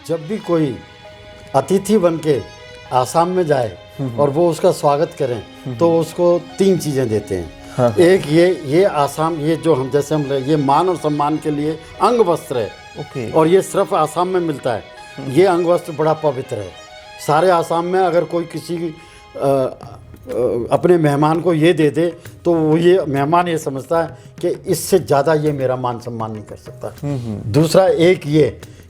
जब भी कोई अतिथि बन के आसाम में जाए और वो उसका स्वागत करें तो उसको 3 चीज़ें देते हैं। हाँ। एक ये आसाम, ये जो हम जैसे हम ये मान और सम्मान के लिए अंग वस्त्र है। ओके। और ये सिर्फ आसाम में मिलता है। ये अंग वस्त्र बड़ा पवित्र है। सारे आसाम में अगर कोई किसी अपने मेहमान को ये दे दे तो वो ये मेहमान ये समझता है कि इससे ज़्यादा ये मेरा मान सम्मान नहीं कर सकता। दूसरा एक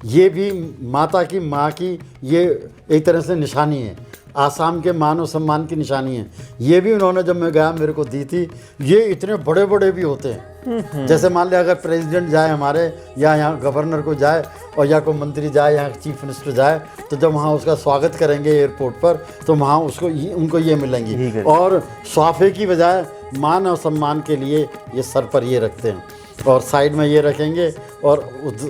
ये भी माता की माँ की ये एक तरह से निशानी है, आसाम के मान और सम्मान की निशानी है। ये भी उन्होंने जब मैं गया मेरे को दी थी। ये इतने बड़े बड़े भी होते हैं, जैसे मान लिया अगर प्रेसिडेंट जाए हमारे या यहाँ गवर्नर को जाए और या कोई मंत्री जाए, यहाँ चीफ मिनिस्टर जाए, तो जब वहाँ उसका स्वागत करेंगे एयरपोर्ट पर तो वहाँ उनको ये मिलेंगी। और स्वाफे की बजाय मान और सम्मान के लिए ये सर पर ये रखते हैं और साइड में ये रखेंगे और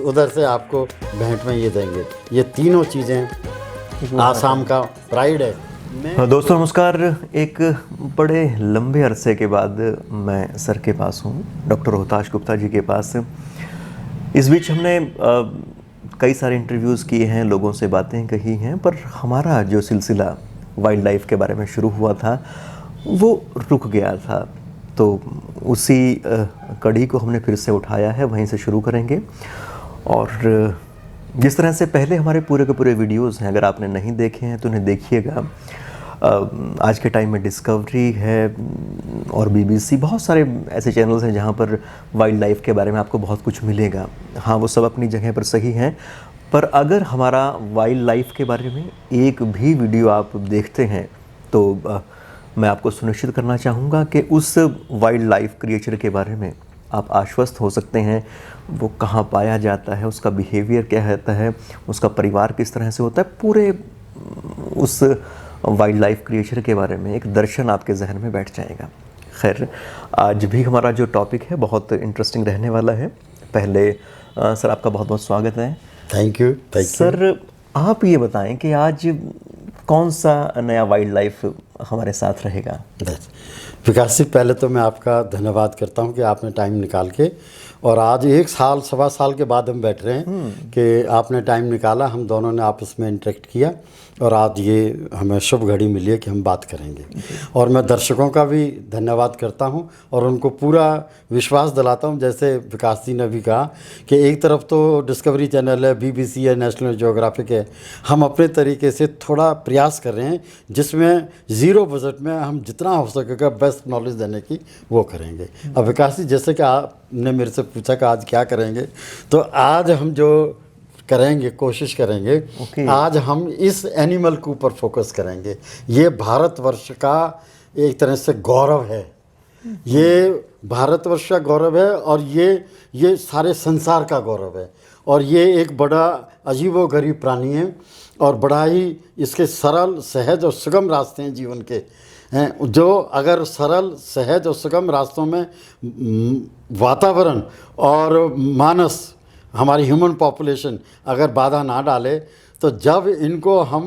उधर से आपको भेंट में ये देंगे। ये तीनों चीज़ें आसाम का प्राइड है। दोस्तों नमस्कार। एक बड़े लंबे अरसे के बाद मैं सर के पास हूँ, डॉक्टर रोहताश गुप्ता जी के पास। इस बीच हमने कई सारे इंटरव्यूज़ किए हैं, लोगों से बातें कही हैं, पर हमारा जो सिलसिला वाइल्ड लाइफ के बारे में शुरू हुआ था वो रुक गया था। तो उसी कड़ी को हमने फिर से उठाया है, वहीं से शुरू करेंगे। और जिस तरह से पहले हमारे पूरे के पूरे वीडियोस हैं, अगर आपने नहीं देखे हैं तो उन्हें देखिएगा। आज के टाइम में डिस्कवरी है और बीबीसी, बहुत सारे ऐसे चैनल्स हैं जहां पर वाइल्ड लाइफ के बारे में आपको बहुत कुछ मिलेगा। हाँ, वो सब अपनी जगह पर सही हैं, पर अगर हमारा वाइल्ड लाइफ के बारे में एक भी वीडियो आप देखते हैं तो मैं आपको सुनिश्चित करना चाहूँगा कि उस वाइल्ड लाइफ क्रिएचर के बारे में आप आश्वस्त हो सकते हैं। वो कहाँ पाया जाता है, उसका बिहेवियर क्या रहता है, उसका परिवार किस तरह से होता है, पूरे उस वाइल्ड लाइफ क्रिएचर के बारे में एक दर्शन आपके जहन में बैठ जाएगा। खैर, आज भी हमारा जो टॉपिक है बहुत इंटरेस्टिंग रहने वाला है। पहले सर आपका बहुत बहुत स्वागत है। Thank you. सर, आप ये बताएं कि आज कौन सा नया वाइल्ड लाइफ हमारे साथ रहेगा? विकास जी, पहले तो मैं आपका धन्यवाद करता हूं कि आपने टाइम निकाल के, और आज 1 साल सवा साल के बाद हम बैठ रहे हैं कि आपने टाइम निकाला, हम दोनों ने आपस में इंटरेक्ट किया और आज ये हमें शुभ घड़ी मिली है कि हम बात करेंगे। और मैं दर्शकों का भी धन्यवाद करता हूं और उनको पूरा विश्वास दिलाता हूं, जैसे विकास जी ने भी कहा कि एक तरफ तो डिस्कवरी चैनल है, बीबीसी है, नेशनल ज्योग्राफिक है, हम अपने तरीके से थोड़ा प्रयास कर रहे हैं जिसमें ज़ीरो बजट में हम जितना हो सकेगा बेस्ट नॉलेज देने की वो करेंगे। अब विकास जी, जैसे कि आपने मेरे से पूछा कि आज क्या करेंगे, तो आज हम जो करेंगे, कोशिश करेंगे आज हम इस एनिमल के ऊपर फोकस करेंगे। ये भारतवर्ष का एक तरह से गौरव है, ये भारतवर्ष का गौरव है और ये सारे संसार का गौरव है। और ये एक बड़ा अजीबोगरीब प्राणी है और बड़ा ही इसके सरल, सहज और सुगम रास्ते हैं जीवन के हैं, जो अगर सरल, सहज और सुगम रास्तों में वातावरण और मानस, हमारी ह्यूमन पॉपुलेशन अगर बाधा ना डाले तो जब इनको हम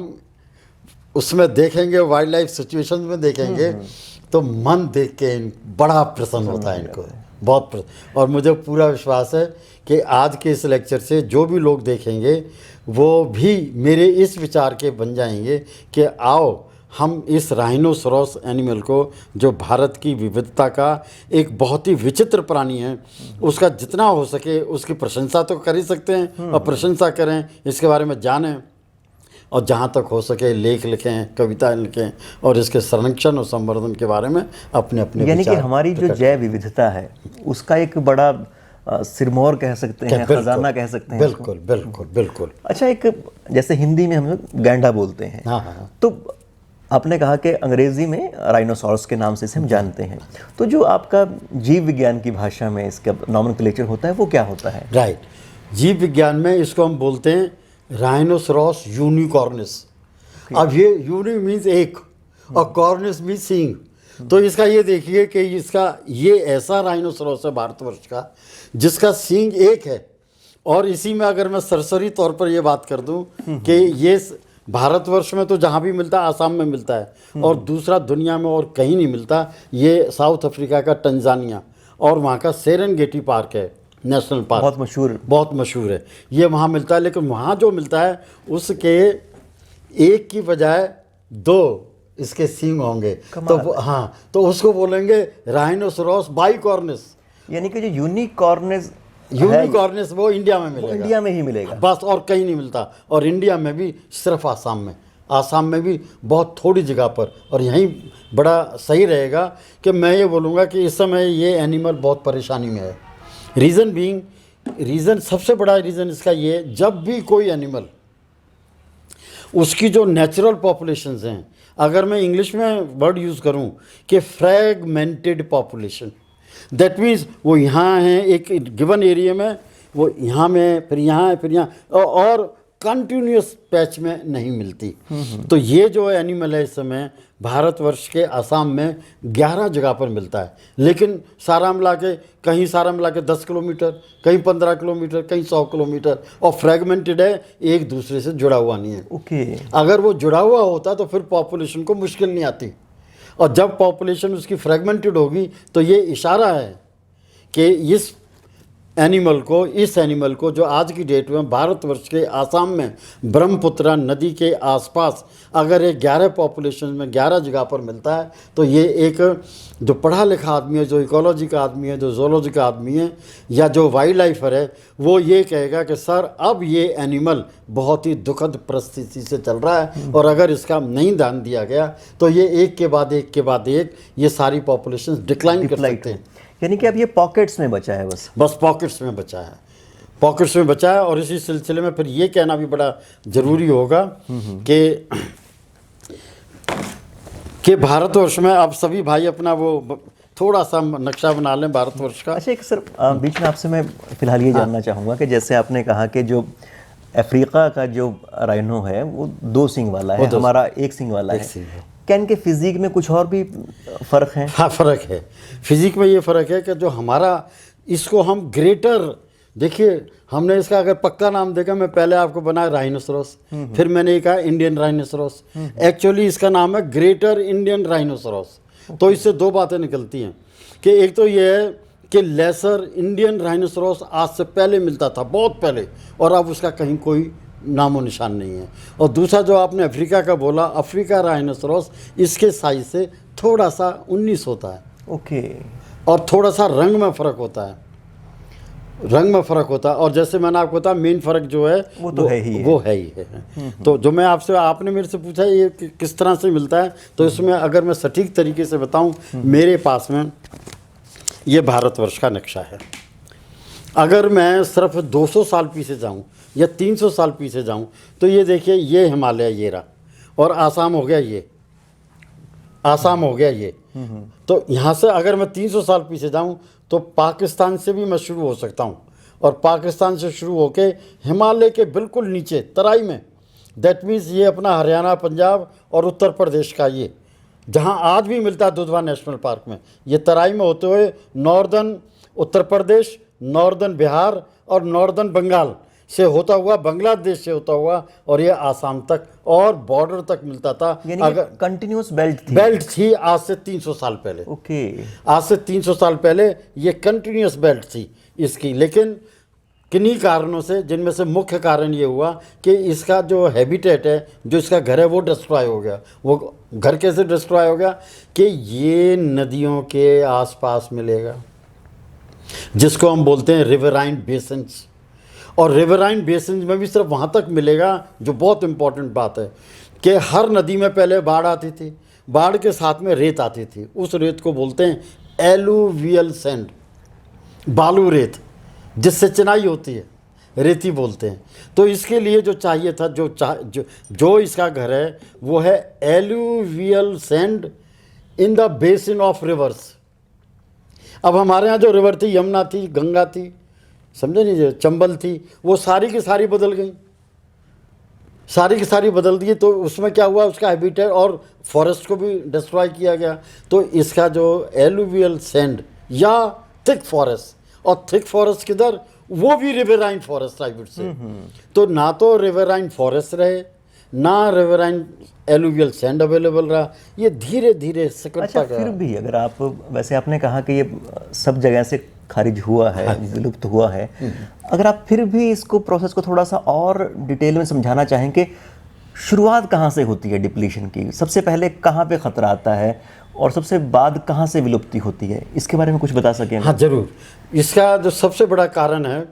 उसमें देखेंगे, वाइल्ड लाइफ सिचुएशन में देखेंगे तो मन देख के बड़ा प्रसन्न होता है इनको, बहुत और मुझे पूरा विश्वास है कि आज के इस लेक्चर से जो भी लोग देखेंगे वो भी मेरे इस विचार के बन जाएंगे कि आओ हम इस राइनोसोरस एनिमल को, जो भारत की विविधता का एक बहुत ही विचित्र प्राणी है, उसका जितना हो सके उसकी प्रशंसा तो कर ही सकते हैं और प्रशंसा करें, इसके बारे में जानें और जहाँ तक हो सके लेख लिखें, कविताएं लिखें और इसके संरक्षण और संवर्धन के बारे में अपने अपने यानी कि हमारी जो जैव विविधता है उसका एक बड़ा सिरमौर कह सकते हैं, खजाना कह सकते हैं। बिल्कुल बिल्कुल बिल्कुल। अच्छा, एक जैसे हिंदी में हम लोग गैंडा बोलते हैं, हाँ, तो आपने कहा कि अंग्रेजी में राइनोसॉरस के नाम से हम जानते हैं, तो जो आपका जीव विज्ञान की भाषा में इसका नॉमेनक्लेचर होता है वो क्या होता है? राइट, जीव विज्ञान में इसको हम बोलते हैं राइनोसोरस यूनिकॉर्निस। अब ये यूनि मीन्स एक और कॉर्निस मीन्स सींग, तो इसका ये देखिए कि इसका ये ऐसा राइनोसोरस है भारतवर्ष का जिसका सींग एक है। और इसी में अगर मैं सरसरी तौर पर ये बात कर दूं कि ये भारतवर्ष में तो जहाँ भी मिलता है, आसाम में मिलता है और दूसरा दुनिया में और कहीं नहीं मिलता। ये साउथ अफ्रीका का तंजानिया और वहाँ का सेरेंगेटी पार्क है, नेशनल पार्क बहुत मशहूर है, ये वहाँ मिलता है। लेकिन वहाँ जो मिलता है उसके एक की बजाय 2 इसके सींग होंगे, तो हाँ, तो उसको बोलेंगे राइनोसोरस बाइकॉर्निस, यानी कि जो यूनिकॉर्निस वो इंडिया में मिलेगा, इंडिया में ही मिलेगा बस, और कहीं नहीं मिलता। और इंडिया में भी सिर्फ आसाम में भी बहुत थोड़ी जगह पर। और यहीं बड़ा सही रहेगा कि मैं ये बोलूँगा कि इस समय ये एनिमल बहुत परेशानी में है। रीज़न सबसे बड़ा रीज़न इसका ये, जब भी कोई एनिमल उसकी जो नेचुरल पॉपुलेशंस हैं, अगर मैं इंग्लिश में वर्ड यूज़ करूं कि फ्रैगमेंटेड पॉपुलेशन, दैट मीन्स वो यहाँ हैं एक गिवन एरिया में, वो यहाँ में, फिर यहाँ है, फिर यहाँ, और कंटिन्यूस पैच में नहीं मिलती। तो ये जो एनिमल है इस समय भारतवर्ष के असम में 11 जगह पर मिलता है, लेकिन सारा मिला के 10 किलोमीटर, कहीं 15 किलोमीटर, कहीं 100 किलोमीटर, और फ्रेगमेंटेड है, एक दूसरे से जुड़ा हुआ नहीं है। ओके। अगर वो जुड़ा हुआ होता तो फिर पॉपुलेशन को मुश्किल नहीं आती, और जब पॉपुलेशन उसकी फ्रेगमेंटेड होगी तो ये इशारा है कि इस एनिमल को जो आज की डेट में भारतवर्ष के आसाम में ब्रह्मपुत्र नदी के आसपास अगर ये 11 पॉपुलेशन में 11 जगह पर मिलता है, तो ये एक जो पढ़ा लिखा आदमी है, जो इकोलॉजी का आदमी है, जो जोलॉजी का आदमी है, या जो वाइल्ड लाइफर है, वो ये कहेगा कि सर अब ये एनिमल बहुत ही दुखद परिस्थिति से चल रहा है, और अगर इसका नहीं ध्यान दिया गया तो ये एक के बाद एक ये सारी पॉपुलेशन डिक्लाइन कर सकते हैं। यानी कि अब ये पॉकेट्स में बचा है, बस पॉकेट्स में बचा है। और इसी सिलसिले में फिर ये कहना भी बड़ा ज़रूरी होगा कि भारतवर्ष में अब सभी भाई अपना वो थोड़ा सा नक्शा बना लें भारतवर्ष का। अच्छा, एक सर बीच में आपसे मैं फ़िलहाल ये जानना चाहूँगा कि जैसे आपने कहा कि जो अफ्रीका का जो राइनो है वो 2 सींग वाला है, हमारा 1 सींग वाला है। क्या इनके फिजिक में कुछ और भी फ़र्क है? हाँ, फ़र्क है। फिजिक में ये फ़र्क है कि जो हमारा, इसको हम ग्रेटर, देखिए हमने इसका अगर पक्का नाम देखा, मैं पहले आपको बनाया राइनोसोरस, फिर मैंने कहा इंडियन राइनोसोरस, एक्चुअली इसका नाम है ग्रेटर इंडियन राइनोसोरस। तो इससे 2 बातें निकलती हैं कि एक तो ये है कि लेसर इंडियन राइनोसोरस आज से पहले मिलता था, बहुत पहले, और अब उसका कहीं कोई नामो निशान नहीं है। और दूसरा जो आपने अफ्रीका का बोला, अफ्रीका राइनोसोरस इसके साइज से थोड़ा सा 19 होता है। ओके। और थोड़ा सा रंग में फ़र्क होता है, और जैसे मैंने आपको बताया मेन फ़र्क जो है वो है ही है। तो जो मैं आपने मेरे से पूछा ये किस तरह से मिलता है, तो इसमें अगर मैं सटीक तरीके से बताऊं, मेरे पास में ये भारतवर्ष का नक्शा है। अगर मैं सिर्फ 200 साल पीछे जाऊं या 300 साल पीछे जाऊं, तो ये देखिए, ये हिमालय ये रहा, और आसाम हो गया ये, तो यहाँ से अगर मैं 300 साल पीछे जाऊं तो पाकिस्तान से भी मैं शुरू हो सकता हूँ, और पाकिस्तान से शुरू होके हिमालय के बिल्कुल नीचे तराई में, दैट मीन्स ये अपना हरियाणा, पंजाब और उत्तर प्रदेश का, ये जहाँ आज भी मिलता है दुधवा नेशनल पार्क में, ये तराई में होते हुए नॉर्दर्न उत्तर प्रदेश, नॉर्दर्न बिहार और नॉर्दर्न बंगाल से होता हुआ, बांग्लादेश से होता हुआ, और ये आसाम तक और बॉर्डर तक मिलता था। अगर कंटिन्यूस बेल्ट थी आज से 300 साल पहले। ओके। आज से 300 साल पहले ये कंटिन्यूस बेल्ट थी इसकी, लेकिन किन्हीं कारणों से, जिनमें से मुख्य कारण ये हुआ कि इसका जो हैबिटेट है, जो इसका घर है, वो डिस्ट्रॉय हो गया। वो घर कैसे डिस्ट्रॉय हो गया कि ये नदियों के आसपास मिलेगा, जिसको हम बोलते हैं रिवराइन बेसिन्स, और रिवराइन बेसिन्स में भी सिर्फ वहाँ तक मिलेगा, जो बहुत इम्पॉर्टेंट बात है कि हर नदी में पहले बाढ़ आती थी, बाढ़ के साथ में रेत आती थी, उस रेत को बोलते हैं एलुवियल सैंड, बालू रेत, जिससे चिनाई होती है, रेती बोलते हैं। तो इसके लिए जो चाहिए था, जो इसका घर है, वो है alluvial sand in the basin of reverse. अब हमारे यहाँ जो रिवर थी, यमुना थी, गंगा थी, समझे नहीं, जो चंबल थी, वो सारी की सारी बदल गई, सारी की सारी बदल दी। तो उसमें क्या हुआ, उसका हैबिटेट और फॉरेस्ट को भी डिस्ट्रॉय किया गया। तो इसका जो एलुवियल सैंड या थिक फॉरेस्ट, और थिक फॉरेस्ट किधर, वो भी रिवराइन फॉरेस्ट टाइप से। तो ना तो रिवराइन फॉरेस्ट रहे, ना रिवराइन एलुवियल सैंड अवेलेबल रहा, ये धीरे धीरे सिकुड़ता गया। फिर भी अगर आप, वैसे आपने कहा कि ये सब जगह से खारिज हुआ है, विलुप्त हुआ है, अगर आप फिर भी इसको प्रोसेस को थोड़ा सा और डिटेल में समझाना चाहें कि शुरुआत कहाँ से होती है डिप्लीशन की, सबसे पहले कहाँ पे खतरा आता है और सबसे बाद कहाँ से विलुप्ति होती है, इसके बारे में कुछ बता सकें? हाँ ज़रूर। इसका जो सबसे बड़ा कारण है,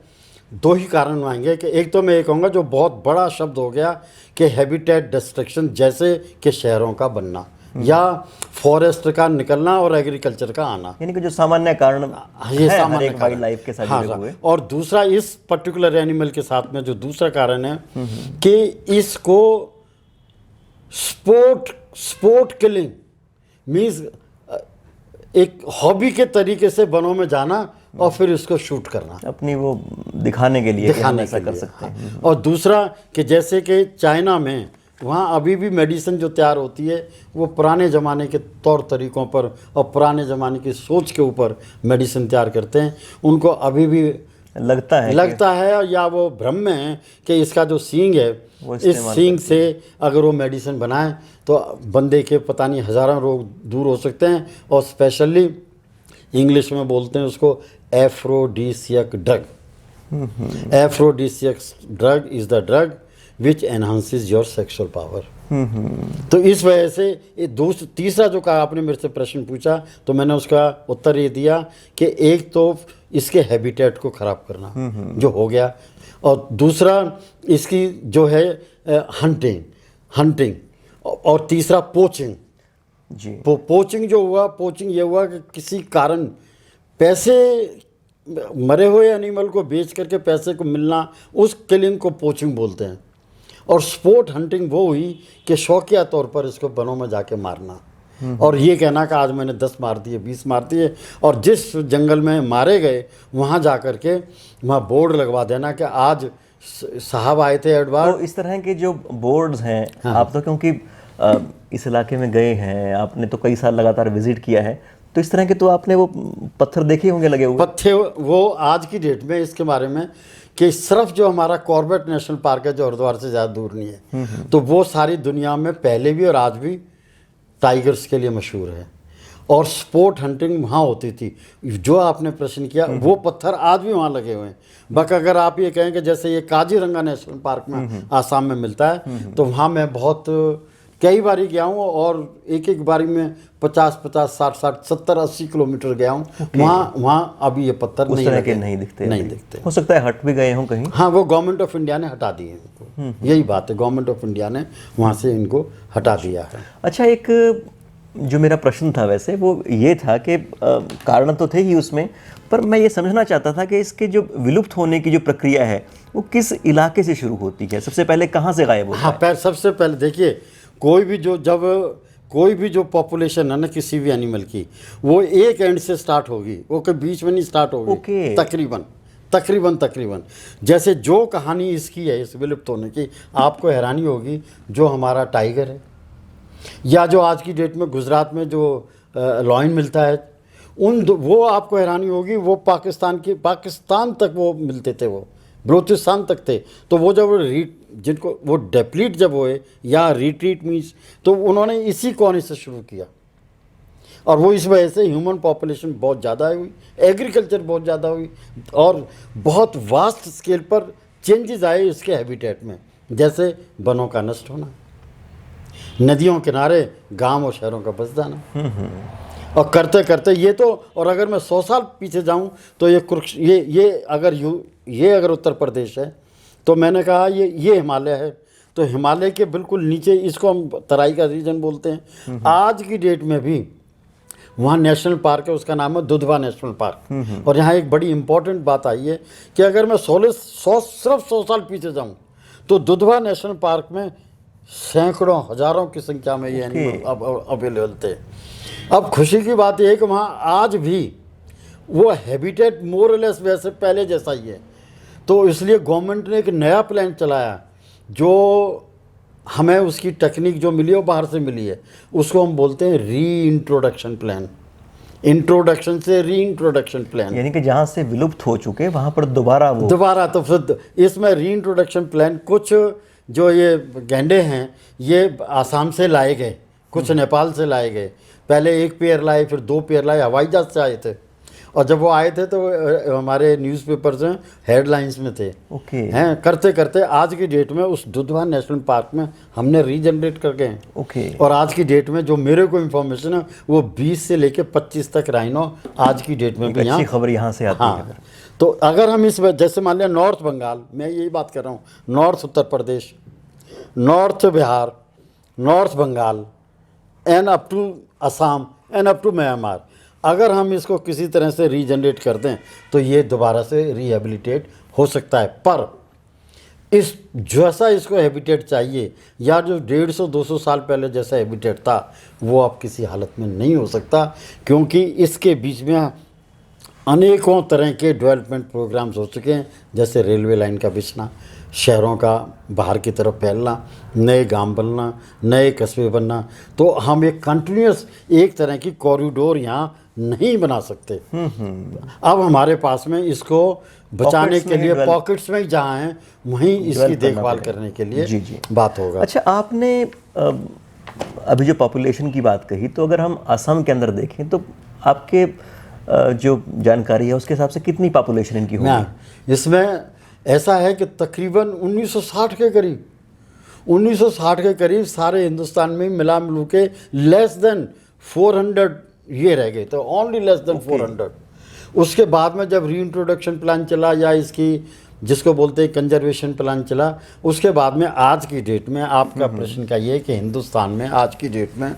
दो ही कारण आएंगे कि एक तो मैं ये कहूँगा जो बहुत बड़ा शब्द हो गया कि हैबिटेट डिस्ट्रक्शन, जैसे कि शहरों का बनना या फॉरेस्ट का निकलना और एग्रीकल्चर का आना, यानी कि जो सामान्य कारण ये है सामान्य हर एक वाइल्ड लाइफ के साथ हाँ, जुड़े हुए। और दूसरा इस पर्टिकुलर एनिमल के साथ में जो दूसरा कारण है कि इसको स्पोर्ट किलिंग मीन्स एक हॉबी के तरीके से वनों में जाना और फिर इसको शूट करना, अपनी वो दिखाने के लिए कि हम ऐसा कर सकते हैं। हाँ। और दूसरा कि जैसे कि चाइना में वहाँ अभी भी मेडिसिन जो तैयार होती है वो पुराने ज़माने के तौर तरीक़ों पर और पुराने ज़माने की सोच के ऊपर मेडिसिन तैयार करते हैं। उनको अभी भी लगता है या वो भ्रम में है कि इसका जो सींग है, इस सींग से अगर वो मेडिसिन बनाए तो बंदे के पता नहीं हज़ारों रोग दूर हो सकते हैं। और स्पेशली इंग्लिश में बोलते हैं उसको aphrodisiac drug. Aphrodisiac drug is the drug which enhances your sexual power. तो इस वजह से ये तीसरा जो कहा आपने मेरे से प्रश्न पूछा तो मैंने उसका उत्तर ये दिया कि एक तो इसके हैबिटेट को ख़राब करना जो हो गया, और दूसरा इसकी जो है हंटिंग और तीसरा पोचिंग जी। पोचिंग जो हुआ, पोचिंग ये हुआ कि किसी कारण पैसे, मरे हुए एनिमल को बेच करके पैसे को मिलना, उस किलिंग को पोचिंग बोलते हैं। और स्पोर्ट हंटिंग वो हुई कि शौकिया तौर पर इसको वनों में जाके मारना और ये कहना कि आज मैंने 10 मार दिए, 20 मार दिए, और जिस जंगल में मारे गए वहाँ जा कर के वहाँ बोर्ड लगवा देना कि आज साहब आए थे एडवार। तो इस तरह के जो बोर्ड्स हैं, हाँ। आप तो क्योंकि इस इलाके में गए हैं, आपने तो कई साल लगातार विजिट किया है, तो इस तरह के तो आपने वो पत्थर देखे होंगे लगे हुए। पत्थर वो आज की डेट में इसके बारे में कि सिर्फ जो हमारा कॉर्बेट नेशनल पार्क है जो हरिद्वार से ज़्यादा दूर नहीं है, तो वो सारी दुनिया में पहले भी और आज भी टाइगर्स के लिए मशहूर है। और स्पोर्ट हंटिंग वहाँ होती थी। जो आपने प्रश्न किया वो पत्थर आज भी वहाँ लगे हुए हैं। बक अगर आप ये कहें कि जैसे ये काजीरंगा नेशनल पार्क में आसाम में मिलता है, तो वहाँ मैं बहुत कई बारी गया हूँ और एक बारी में 50, 60, 70, 80 किलोमीटर गया हूँ। वहाँ अभी ये पत्थर नहीं दिखते। हो सकता है हट भी गए हों कहीं। हाँ, वो गवर्नमेंट ऑफ इंडिया ने हटा दिए इनको। यही बात है, गवर्नमेंट ऑफ इंडिया ने वहाँ से इनको हटा दिया है। अच्छा, एक जो मेरा प्रश्न था वैसे वो ये था कि कारण तो थे ही उसमें, पर मैं ये समझना चाहता था कि इसके जो विलुप्त होने की जो प्रक्रिया है वो किस इलाके से शुरू होती है, सबसे पहले कहाँ से गायब होता है? हाँ, सबसे पहले देखिए कोई भी जो पॉपुलेशन है ना किसी भी एनिमल की, वो एक एंड से स्टार्ट होगी, वो के बीच में नहीं स्टार्ट होगी। तकरीबन जैसे जो कहानी इसकी है इस विलुप्त होने की, आपको हैरानी होगी, जो हमारा टाइगर है या जो आज की डेट में गुजरात में जो लॉयन मिलता है, वो आपको हैरानी होगी, वो पाकिस्तान तक वो मिलते थे, वो बलूचिस्तान तक थे। तो वो जब जिनको वो डेप्लीट जब हुए या रिट्रीट मीन्स, तो उन्होंने इसी कॉलोनी से शुरू किया और वो इस वजह से ह्यूमन पॉपुलेशन बहुत ज़्यादा हुई, एग्रीकल्चर बहुत ज़्यादा हुई और बहुत वास्ट स्केल पर चेंजेस आए इसके हैबिटेट में, जैसे वनों का नष्ट होना, नदियों किनारे गांव और शहरों का बस जाना। और करते करते ये तो, और अगर मैं 100 साल पीछे जाऊं तो ये अगर उत्तर प्रदेश है तो मैंने कहा ये हिमालय है, तो हिमालय के बिल्कुल नीचे इसको हम तराई का रीजन बोलते हैं। आज की डेट में भी वहाँ नेशनल पार्क है, उसका नाम है दुधवा नेशनल पार्क। और यहाँ एक बड़ी इंपॉर्टेंट बात आई है कि अगर मैं सिर्फ 100 साल पीछे जाऊँ तो दुधवा नेशनल पार्क में सैकड़ों हजारों की संख्या में ये एनिमल अवेलेबल थे। अब खुशी की बात यह है कि वहाँ आज भी वो हैबिटेट मोर लेस वैसे पहले जैसा ही है। तो इसलिए गवर्नमेंट ने एक नया प्लान चलाया, जो हमें उसकी टेक्निक जो मिली है बाहर से मिली है, उसको हम बोलते हैं री इंट्रोडक्शन प्लान। इंट्रोडक्शन से री इंट्रोडक्शन प्लान, यानी कि जहाँ से विलुप्त हो चुके वहाँ पर दोबारा तो फिर इसमें री इंट्रोडक्शन प्लान, कुछ जो ये गैंडे हैं ये आसाम से लाए गए, कुछ नेपाल से लाए गए, पहले 1 पेयर लाए, फिर 2 पेयर लाए, हवाई जहाज से आए थे। और जब वो आए थे तो हमारे न्यूज़पेपर्स में हेडलाइंस में थे। ओके। हैं करते करते आज की डेट में उस दुधवा नेशनल पार्क में हमने रीजनरेट कर गए। ओके। और आज की डेट में जो मेरे को इन्फॉर्मेशन है वो 20 से लेके 25 तक राइनो आज की डेट में एक भी अच्छी यहाँ। खबर यहाँ से आती है। हाँ, तो अगर हम इस जैसे मान लिया नॉर्थ बंगाल, मैं यही बात कर रहा हूँ, north Uttar Pradesh, north Bihar, north Bengal and up to Assam and up to Myanmar, अगर हम इसको किसी तरह से रीजनरेट कर दें तो ये दोबारा से रिहेबिलिटेट हो सकता है। पर इस जैसा इसको हैबिटेट चाहिए या जो 150-200 साल पहले जैसा हैबिटेट था वो अब किसी हालत में नहीं हो सकता, क्योंकि इसके बीच में अनेकों तरह के डेवलपमेंट प्रोग्राम्स हो चुके हैं, जैसे रेलवे लाइन का बिछना, शहरों का बाहर की तरफ फैलना, नए गांव बनना, नए कस्बे बनना। तो हम एक कंटिन्यूस एक तरह की कॉरिडोर यहाँ नहीं बना सकते। अब हमारे पास में इसको बचाने के लिए पॉकेट्स में जहाँ हैं वहीं इसकी देखभाल करने के लिए जी। बात होगा। अच्छा, आपने अभी जो पॉपुलेशन की बात कही, तो अगर हम असम के अंदर देखें तो आपके जो जानकारी है उसके हिसाब से कितनी पॉपुलेशन इनकी होगी? इसमें ऐसा है कि तकरीबन 1960 के करीब सारे हिंदुस्तान में मिला मिलू के लेस देन 400 ये रह गए, तो ओनली लेस देन 400। उसके बाद में जब रीइंट्रोडक्शन प्लान चला या इसकी जिसको बोलते हैं कंजर्वेशन प्लान चला, उसके बाद में आज की डेट में आपका प्रश्न का ये है कि हिंदुस्तान में आज की डेट में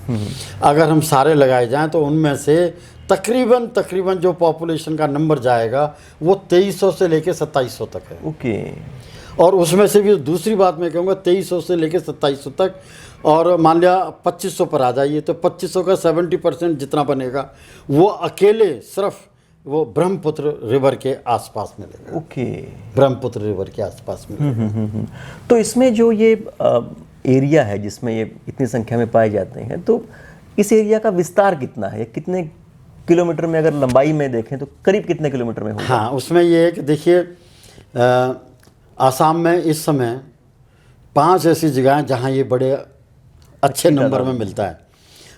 अगर हम सारे लगाए जाएं तो उनमें से तकरीबन जो पॉपुलेशन का नंबर जाएगा वो 2300 से लेके 2700 तक है। ओके। और उसमें से भी दूसरी बात मैं कहूँगा 2300 से लेके 2700 तक, और मान लिया 2500 पर आ जाइए तो 2500 का 70% जितना बनेगा वो अकेले सिर्फ वो ब्रह्मपुत्र रिवर के आसपास मिलेगा। ओके। ब्रह्मपुत्र रिवर के आसपास मिलेगा। तो इसमें जो ये एरिया है जिसमें ये इतनी संख्या में पाए जाते हैं, तो इस एरिया का विस्तार कितना है? कितने किलोमीटर में, अगर लंबाई में देखें तो करीब कितने किलोमीटर में होगा? हाँ, उसमें ये है कि देखिए आसाम में इस समय 5 ऐसी जगह हैं जहाँ ये बड़े अच्छे नंबर में मिलता है।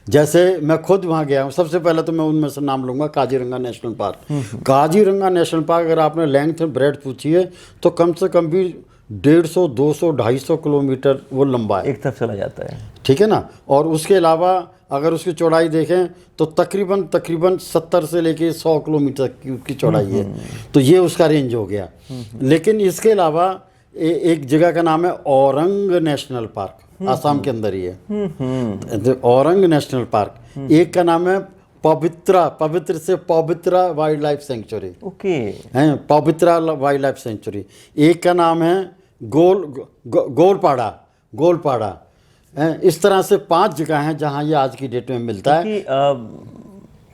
जैसे मैं खुद वहाँ गया हूँ, सबसे पहले तो मैं उनमें से नाम लूँगा Kaziranga national park. Kaziranga national park अगर आपने लेंथ एंड ब्रेड्थ पूछी है तो कम से कम भी 150, 200, 250 किलोमीटर वो लंबा है, एक तरफ चला जाता है। ठीक है ना। और उसके अलावा अगर उसकी चौड़ाई देखें तो तकरीबन 70 से लेके 100 किलोमीटर की चौड़ाई है। तो ये उसका रेंज हो गया। लेकिन इसके अलावा एक जगह का नाम है औरंग नेशनल पार्क, आसाम के अंदर ही है औरंग नेशनल पार्क। एक का नाम है पवित्रा वाइल्ड लाइफ सेंचुरी। ओके। हैं पवित्रा वाइल्ड लाइफ सेंचुरी। एक का नाम है गोलपाड़ा। इस तरह से 5 जगह हैं जहां ये आज की डेट में मिलता है।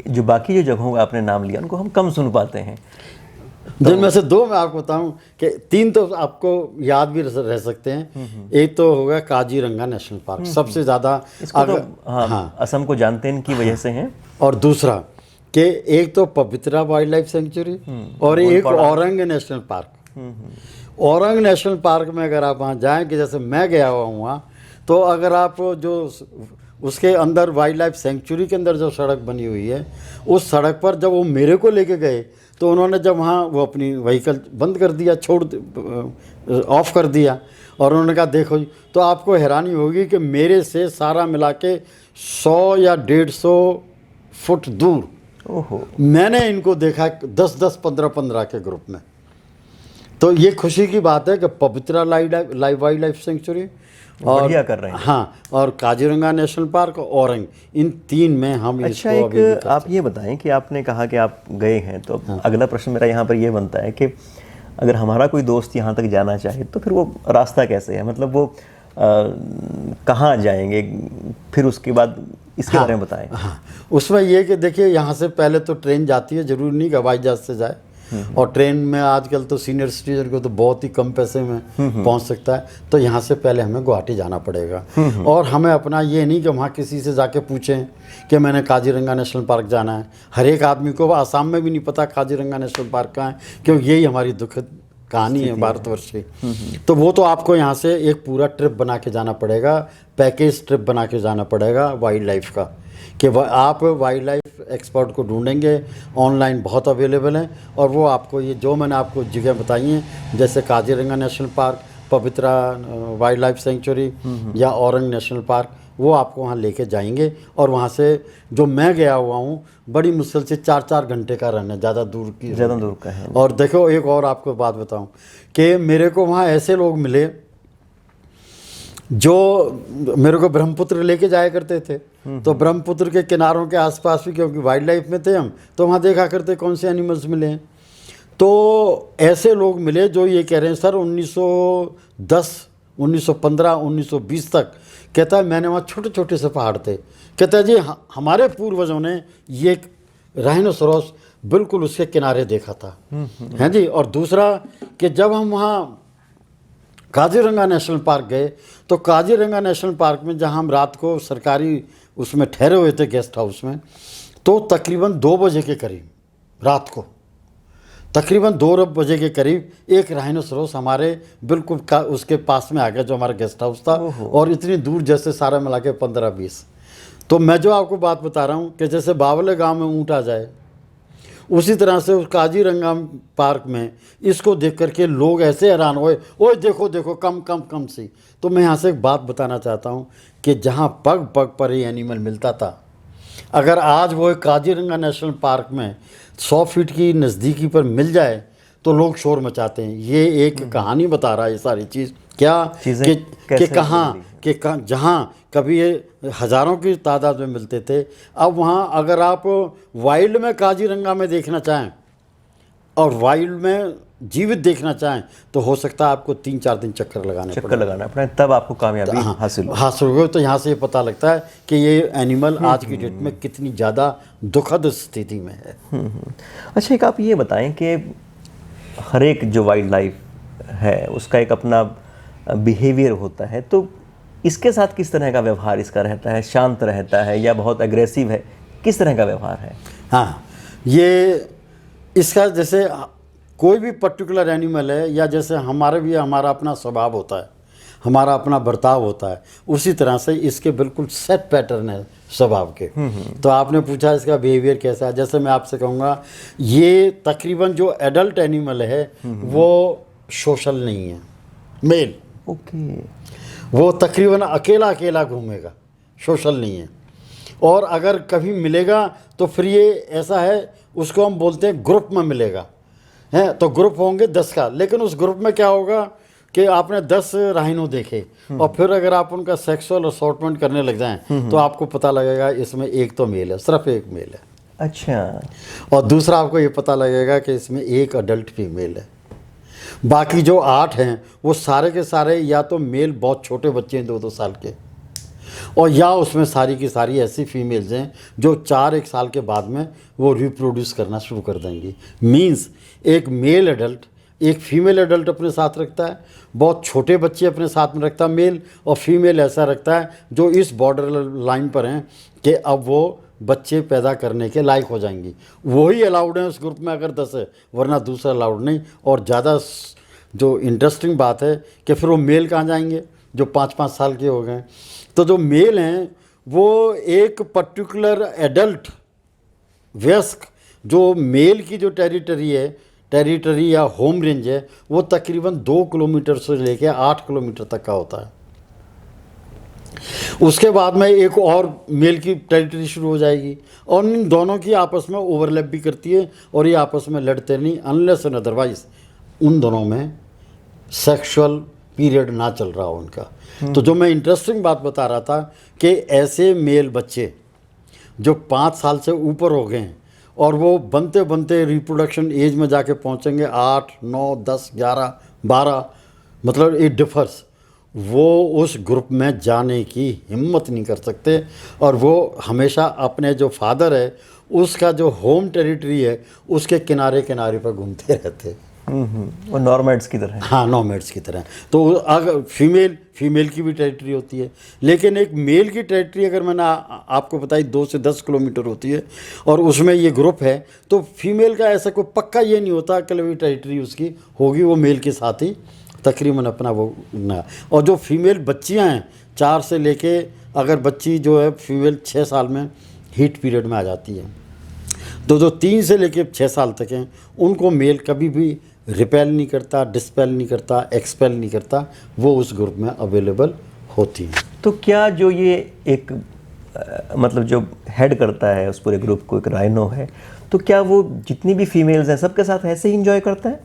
जो बाकी जो जगहों का आपने नाम लिया उनको हम कम सुन पाते हैं, जिनमें से 2 मैं आपको बताऊं कि 3 तो आपको याद भी रह सकते हैं। एक तो होगा काजीरंगा नेशनल पार्क, सबसे ज़्यादा हाँ, असम को जानते हैं इनकी वजह से हैं। और दूसरा कि एक तो पवित्रा वाइल्ड लाइफ सेंचुरी और एक Orang national park. Orang national park में अगर आप वहाँ जाएँ कि जैसे मैं गया हुआ हूँ वहाँ, तो अगर आप जो उसके अंदर वाइल्ड लाइफ सेंचुरी के अंदर जो सड़क बनी हुई है उस सड़क पर जब वो मेरे को लेके गए तो उन्होंने जब वहाँ वो अपनी व्हीकल बंद कर दिया, ऑफ कर दिया, और उन्होंने कहा देखो जी, तो आपको हैरानी होगी कि मेरे से सारा मिला के 100 या 150 फुट दूर मैंने इनको देखा 10-10, 15-15 के ग्रुप में। तो ये खुशी की बात है कि पवित्रा वाइल्ड लाइफ सेंचुरी और बढ़िया कर रहे हैं। हाँ, और काजीरंगा नेशनल पार्क और औरंग, इन 3 में हम अच्छा, इसको अभी एक आप ये बताएं कि आपने कहा कि आप गए हैं, तो अगला प्रश्न मेरा यहाँ पर ये बनता है कि अगर हमारा कोई दोस्त यहाँ तक जाना चाहे तो फिर वो रास्ता कैसे है, मतलब वो कहाँ जाएंगे, फिर उसके बाद इसके बारे में बताएं। हाँ, उसमें ये कि देखिए यहाँ से पहले तो ट्रेन जाती है, ज़रूरी नहीं कि हवाई जहाज़ से जाए। और ट्रेन में आजकल तो सीनियर सिटीजन को तो बहुत ही कम पैसे में पहुंच सकता है। तो यहाँ से पहले हमें गुवाहाटी जाना पड़ेगा। और हमें अपना ये नहीं कि वहाँ किसी से जाके पूछें कि मैंने काजीरंगा नेशनल पार्क जाना है। हर एक आदमी को आसाम में भी नहीं पता काजीरंगा नेशनल पार्क कहाँ है, क्योंकि यही हमारी दुखद कहानी है भारतवर्ष की। तो वो तो आपको यहाँ से एक पूरा ट्रिप बना के जाना पड़ेगा, पैकेज ट्रिप बना के जाना पड़ेगा वाइल्ड लाइफ का, कि आप वाइल्ड लाइफ एक्सपर्ट को ढूंढेंगे, ऑनलाइन बहुत अवेलेबल हैं, और वो आपको ये जो मैंने आपको जगह बताई हैं, जैसे काजीरंगा नेशनल पार्क, पवित्रा वाइल्ड लाइफ सेंचुरी या औरंग नेशनल पार्क, वो आपको वहाँ लेके जाएंगे। और वहाँ से जो मैं गया हुआ हूँ, बड़ी मुश्किल से 4-4 घंटे का रन है, ज़्यादा दूर का है। और देखो एक और आपको बात बताऊँ कि मेरे को वहाँ ऐसे लोग मिले जो मेरे को ब्रह्मपुत्र लेके जाया करते थे, तो ब्रह्मपुत्र के किनारों के आसपास भी, क्योंकि वाइल्ड लाइफ में थे हम, तो वहाँ देखा करते कौन से एनिमल्स मिले हैं। तो ऐसे लोग मिले जो ये कह रहे हैं सर 1910, 1915, 1920 तक, कहता है मैंने वहाँ छोटे छोटे से पहाड़ थे, कहता है जी हमारे पूर्वजों ने ये राइनोसोरस बिल्कुल उसके किनारे देखा था, हैं जी। और दूसरा कि जब हम वहाँ काजीरंगा नेशनल पार्क गए, तो काजीरंगा नेशनल पार्क में जहाँ हम रात को सरकारी उसमें ठहरे हुए थे गेस्ट हाउस में, तो तकरीबन 2 बजे के करीब रात को, तकरीबन 2 बजे के करीब एक राइनोसोरस हमारे बिल्कुल उसके पास में आ गया, जो हमारा गेस्ट हाउस था, और इतनी दूर जैसे सारा मिला के 15-20। तो मैं जो आपको बात बता रहा हूँ कि जैसे बावले गांव में ऊँट आ जाए, उसी तरह से उस काजीरंगा पार्क में इसको देख करके लोग ऐसे हैरान हुए, ओए देखो देखो कम कम कम सी। तो मैं यहाँ से एक बात बताना चाहता हूँ कि जहाँ पग पग पर ही एनिमल मिलता था, अगर आज वो काजीरंगा नेशनल पार्क में 100 फीट की नज़दीकी पर मिल जाए तो लोग शोर मचाते हैं। ये एक कहानी बता रहा है ये सारी चीज़, क्या कि कहाँ जहाँ कभी ये हज़ारों की तादाद में मिलते थे, अब वहाँ अगर आप वाइल्ड में काजीरंगा में देखना चाहें और वाइल्ड में जीवित देखना चाहें, तो हो सकता है आपको 3-4 दिन चक्कर लगाना पड़े, तब आपको कामयाबी हासिल हो। तो यहाँ से ये पता लगता है कि ये एनिमल आज की डेट में कितनी ज़्यादा दुखद स्थिति में है। अच्छा, एक आप ये बताएं कि हर एक जो वाइल्ड लाइफ है उसका एक अपना बिहेवियर होता है, तो इसके साथ किस तरह का व्यवहार इसका रहता है? शांत रहता है या बहुत एग्रेसिव है? किस तरह का व्यवहार है? हाँ, ये इसका जैसे कोई भी पर्टिकुलर एनिमल है, या जैसे हमारा अपना स्वभाव होता है, हमारा अपना बर्ताव होता है, उसी तरह से इसके बिल्कुल सेट पैटर्न है स्वभाव के। तो आपने पूछा इसका बिहेवियर कैसा है, जैसे मैं आपसे कहूँगा ये तकरीबन जो एडल्ट एनिमल है वो सोशल नहीं है, मेल। वो तकरीबन अकेला अकेला घूमेगा, सोशल नहीं है। और अगर कभी मिलेगा तो फिर ये ऐसा है, उसको हम बोलते हैं ग्रुप में मिलेगा, हैं तो ग्रुप होंगे 10 का, लेकिन उस ग्रुप में क्या होगा कि आपने 10 राइनो देखे और फिर अगर आप उनका सेक्सुअल असॉर्टमेंट करने लग जाएं तो आपको पता लगेगा इसमें एक तो मेल है, सिर्फ एक मेल है। अच्छा। और दूसरा आपको ये पता लगेगा कि इसमें एक अडल्ट फीमेल है। बाकी जो 8 हैं वो सारे के सारे या तो मेल बहुत छोटे बच्चे हैं 2-2 साल के, और या उसमें सारी की सारी ऐसी फीमेल्स हैं जो 4-1 साल के बाद में वो रिप्रोड्यूस करना शुरू कर देंगी। मींस एक मेल एडल्ट एक फीमेल एडल्ट अपने साथ रखता है, बहुत छोटे बच्चे अपने साथ में रखता है मेल, और फीमेल ऐसा रखता है जो इस बॉर्डर लाइन पर हैं कि अब वो बच्चे पैदा करने के लायक हो जाएंगी। वही अलाउड है उस ग्रुप में अगर 10 है, वरना दूसरा अलाउड नहीं। और ज़्यादा जो इंटरेस्टिंग बात है कि फिर वो मेल कहाँ जाएंगे जो 5-5 साल के हो गए। तो जो मेल हैं वो एक पर्टिकुलर एडल्ट वयस्क जो मेल की जो टेरिटरी या होम रेंज है वो तकरीबन 2 किलोमीटर से लेकर 8 किलोमीटर तक का होता है। उसके बाद में एक और मेल की टेरिटरी शुरू हो जाएगी और इन दोनों की आपस में ओवरलैप भी करती है और ये आपस में लड़ते नहीं, अनलेस एंड अदरवाइज उन दोनों में सेक्सुअल पीरियड ना चल रहा हो उनका। तो जो मैं इंटरेस्टिंग बात बता रहा था कि ऐसे मेल बच्चे जो 5 साल से ऊपर हो गए हैं और वो बनते बनते रिप्रोडक्शन एज में जाके पहुंचेंगे 8, 9, 10, 11, 12, मतलब इट डिफर्स, वो उस ग्रुप में जाने की हिम्मत नहीं कर सकते और वो हमेशा अपने जो फादर है उसका जो होम टेरिटरी है उसके किनारे किनारे पर घूमते रहते। वो नॉर्मैड्स की तरह। हाँ, नॉर्मैड्स की तरह। तो अगर फीमेल की भी टेरिटरी होती है, लेकिन एक मेल की टेरिटरी अगर मैंने आपको बताई 2 से 10 किलोमीटर होती है और उसमें ये ग्रुप है, तो फीमेल का ऐसा कोई पक्का ये नहीं होता कि भी टेरिटरी उसकी होगी, वो मेल के साथ ही तकरीबन अपना वो ना। और जो फीमेल बच्चियाँ हैं 4 से लेके, अगर बच्ची जो है फीमेल 6 साल में हीट पीरियड में आ जाती है तो जो 3 से लेके 6 साल तक हैं उनको मेल कभी भी रिपेल नहीं करता, डिस्पेल नहीं करता, एक्सपेल नहीं करता, वो उस ग्रुप में अवेलेबल होती हैं। तो क्या जो ये एक मतलब जो हेड करता है उस पूरे ग्रुप को, एक राइनो है, तो क्या वो जितनी भी फीमेल्स हैं सबके साथ ऐसे ही इंजॉय करता है?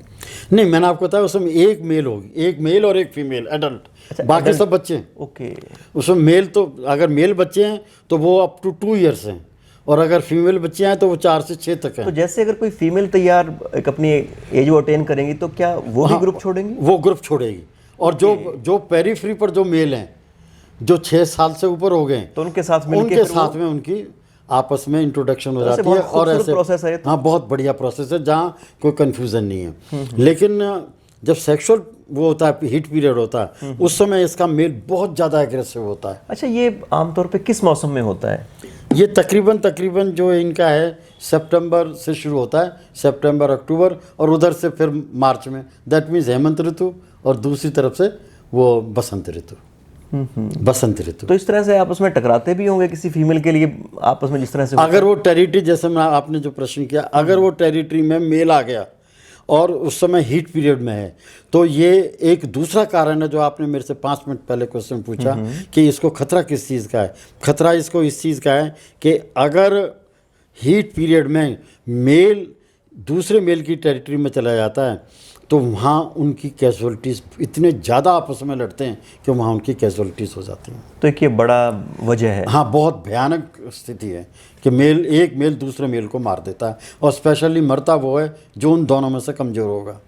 नहीं, मैंने आपको बताया उसमें एक मेल होगी, एक मेल और एक फीमेल एडल्ट, बाकी सब बच्चे हैं। ओके। उसमें मेल तो अगर मेल बच्चे हैं तो वो अप टू 2 ईयर्स हैं, और अगर फीमेल बच्चे हैं तो वो 4 से 6 तक तो हैं। जैसे अगर कोई फीमेल तैयार एक अपनी एज वो अटेन करेंगी तो क्या वो भी ग्रुप छोड़ेंगी? वो ग्रुप छोड़ेगी। और जो पेरीफ्री पर जो मेल हैं, जो 6 साल से ऊपर हो गए, तो उनके साथ मिलके उनके साथ में उनकी आपस में इंट्रोडक्शन हो जाती है। बहुत और खूबसूरत ऐसे प्रोसेस है ये तो। हाँ, बहुत बढ़िया प्रोसेस है, जहाँ कोई कन्फ्यूज़न नहीं है। लेकिन जब सेक्सुअल वो होता है, हीट पीरियड होता है, उस समय इसका मेल बहुत ज़्यादा एग्रेसिव होता है। अच्छा, ये आमतौर पे किस मौसम में होता है? ये तकरीबन जो इनका है सितंबर से शुरू होता है, सितंबर अक्टूबर, और उधर से फिर मार्च में, दैट मीन्स हेमंत ऋतु, और दूसरी तरफ से वो बसंत ऋतु। बसंत ऋतु। तो इस तरह से आपस में टकराते भी होंगे किसी फीमेल के लिए आपस में, जिस तरह से अगर वो टेरिटरी, जैसे मैं आपने जो प्रश्न किया, अगर वो टेरिटरी में मेल आ गया और उस समय हीट पीरियड में है, तो ये एक दूसरा कारण है जो आपने मेरे से 5 मिनट पहले क्वेश्चन पूछा कि इसको खतरा किस चीज़ का है। खतरा इसको इस चीज़ का है कि अगर हीट पीरियड में मेल दूसरे मेल की टेरिटरी में चला जाता है तो वहाँ उनकी कैजुअलिटीज़ इतने ज़्यादा आपस में लड़ते हैं कि वहाँ उनकी कैजुअलिटीज़ हो जाती हैं। तो एक ये बड़ा वजह है। हाँ, बहुत भयानक स्थिति है कि एक मेल दूसरे मेल को मार देता है, और स्पेशली मरता वो है जो उन दोनों में से कमज़ोर होगा।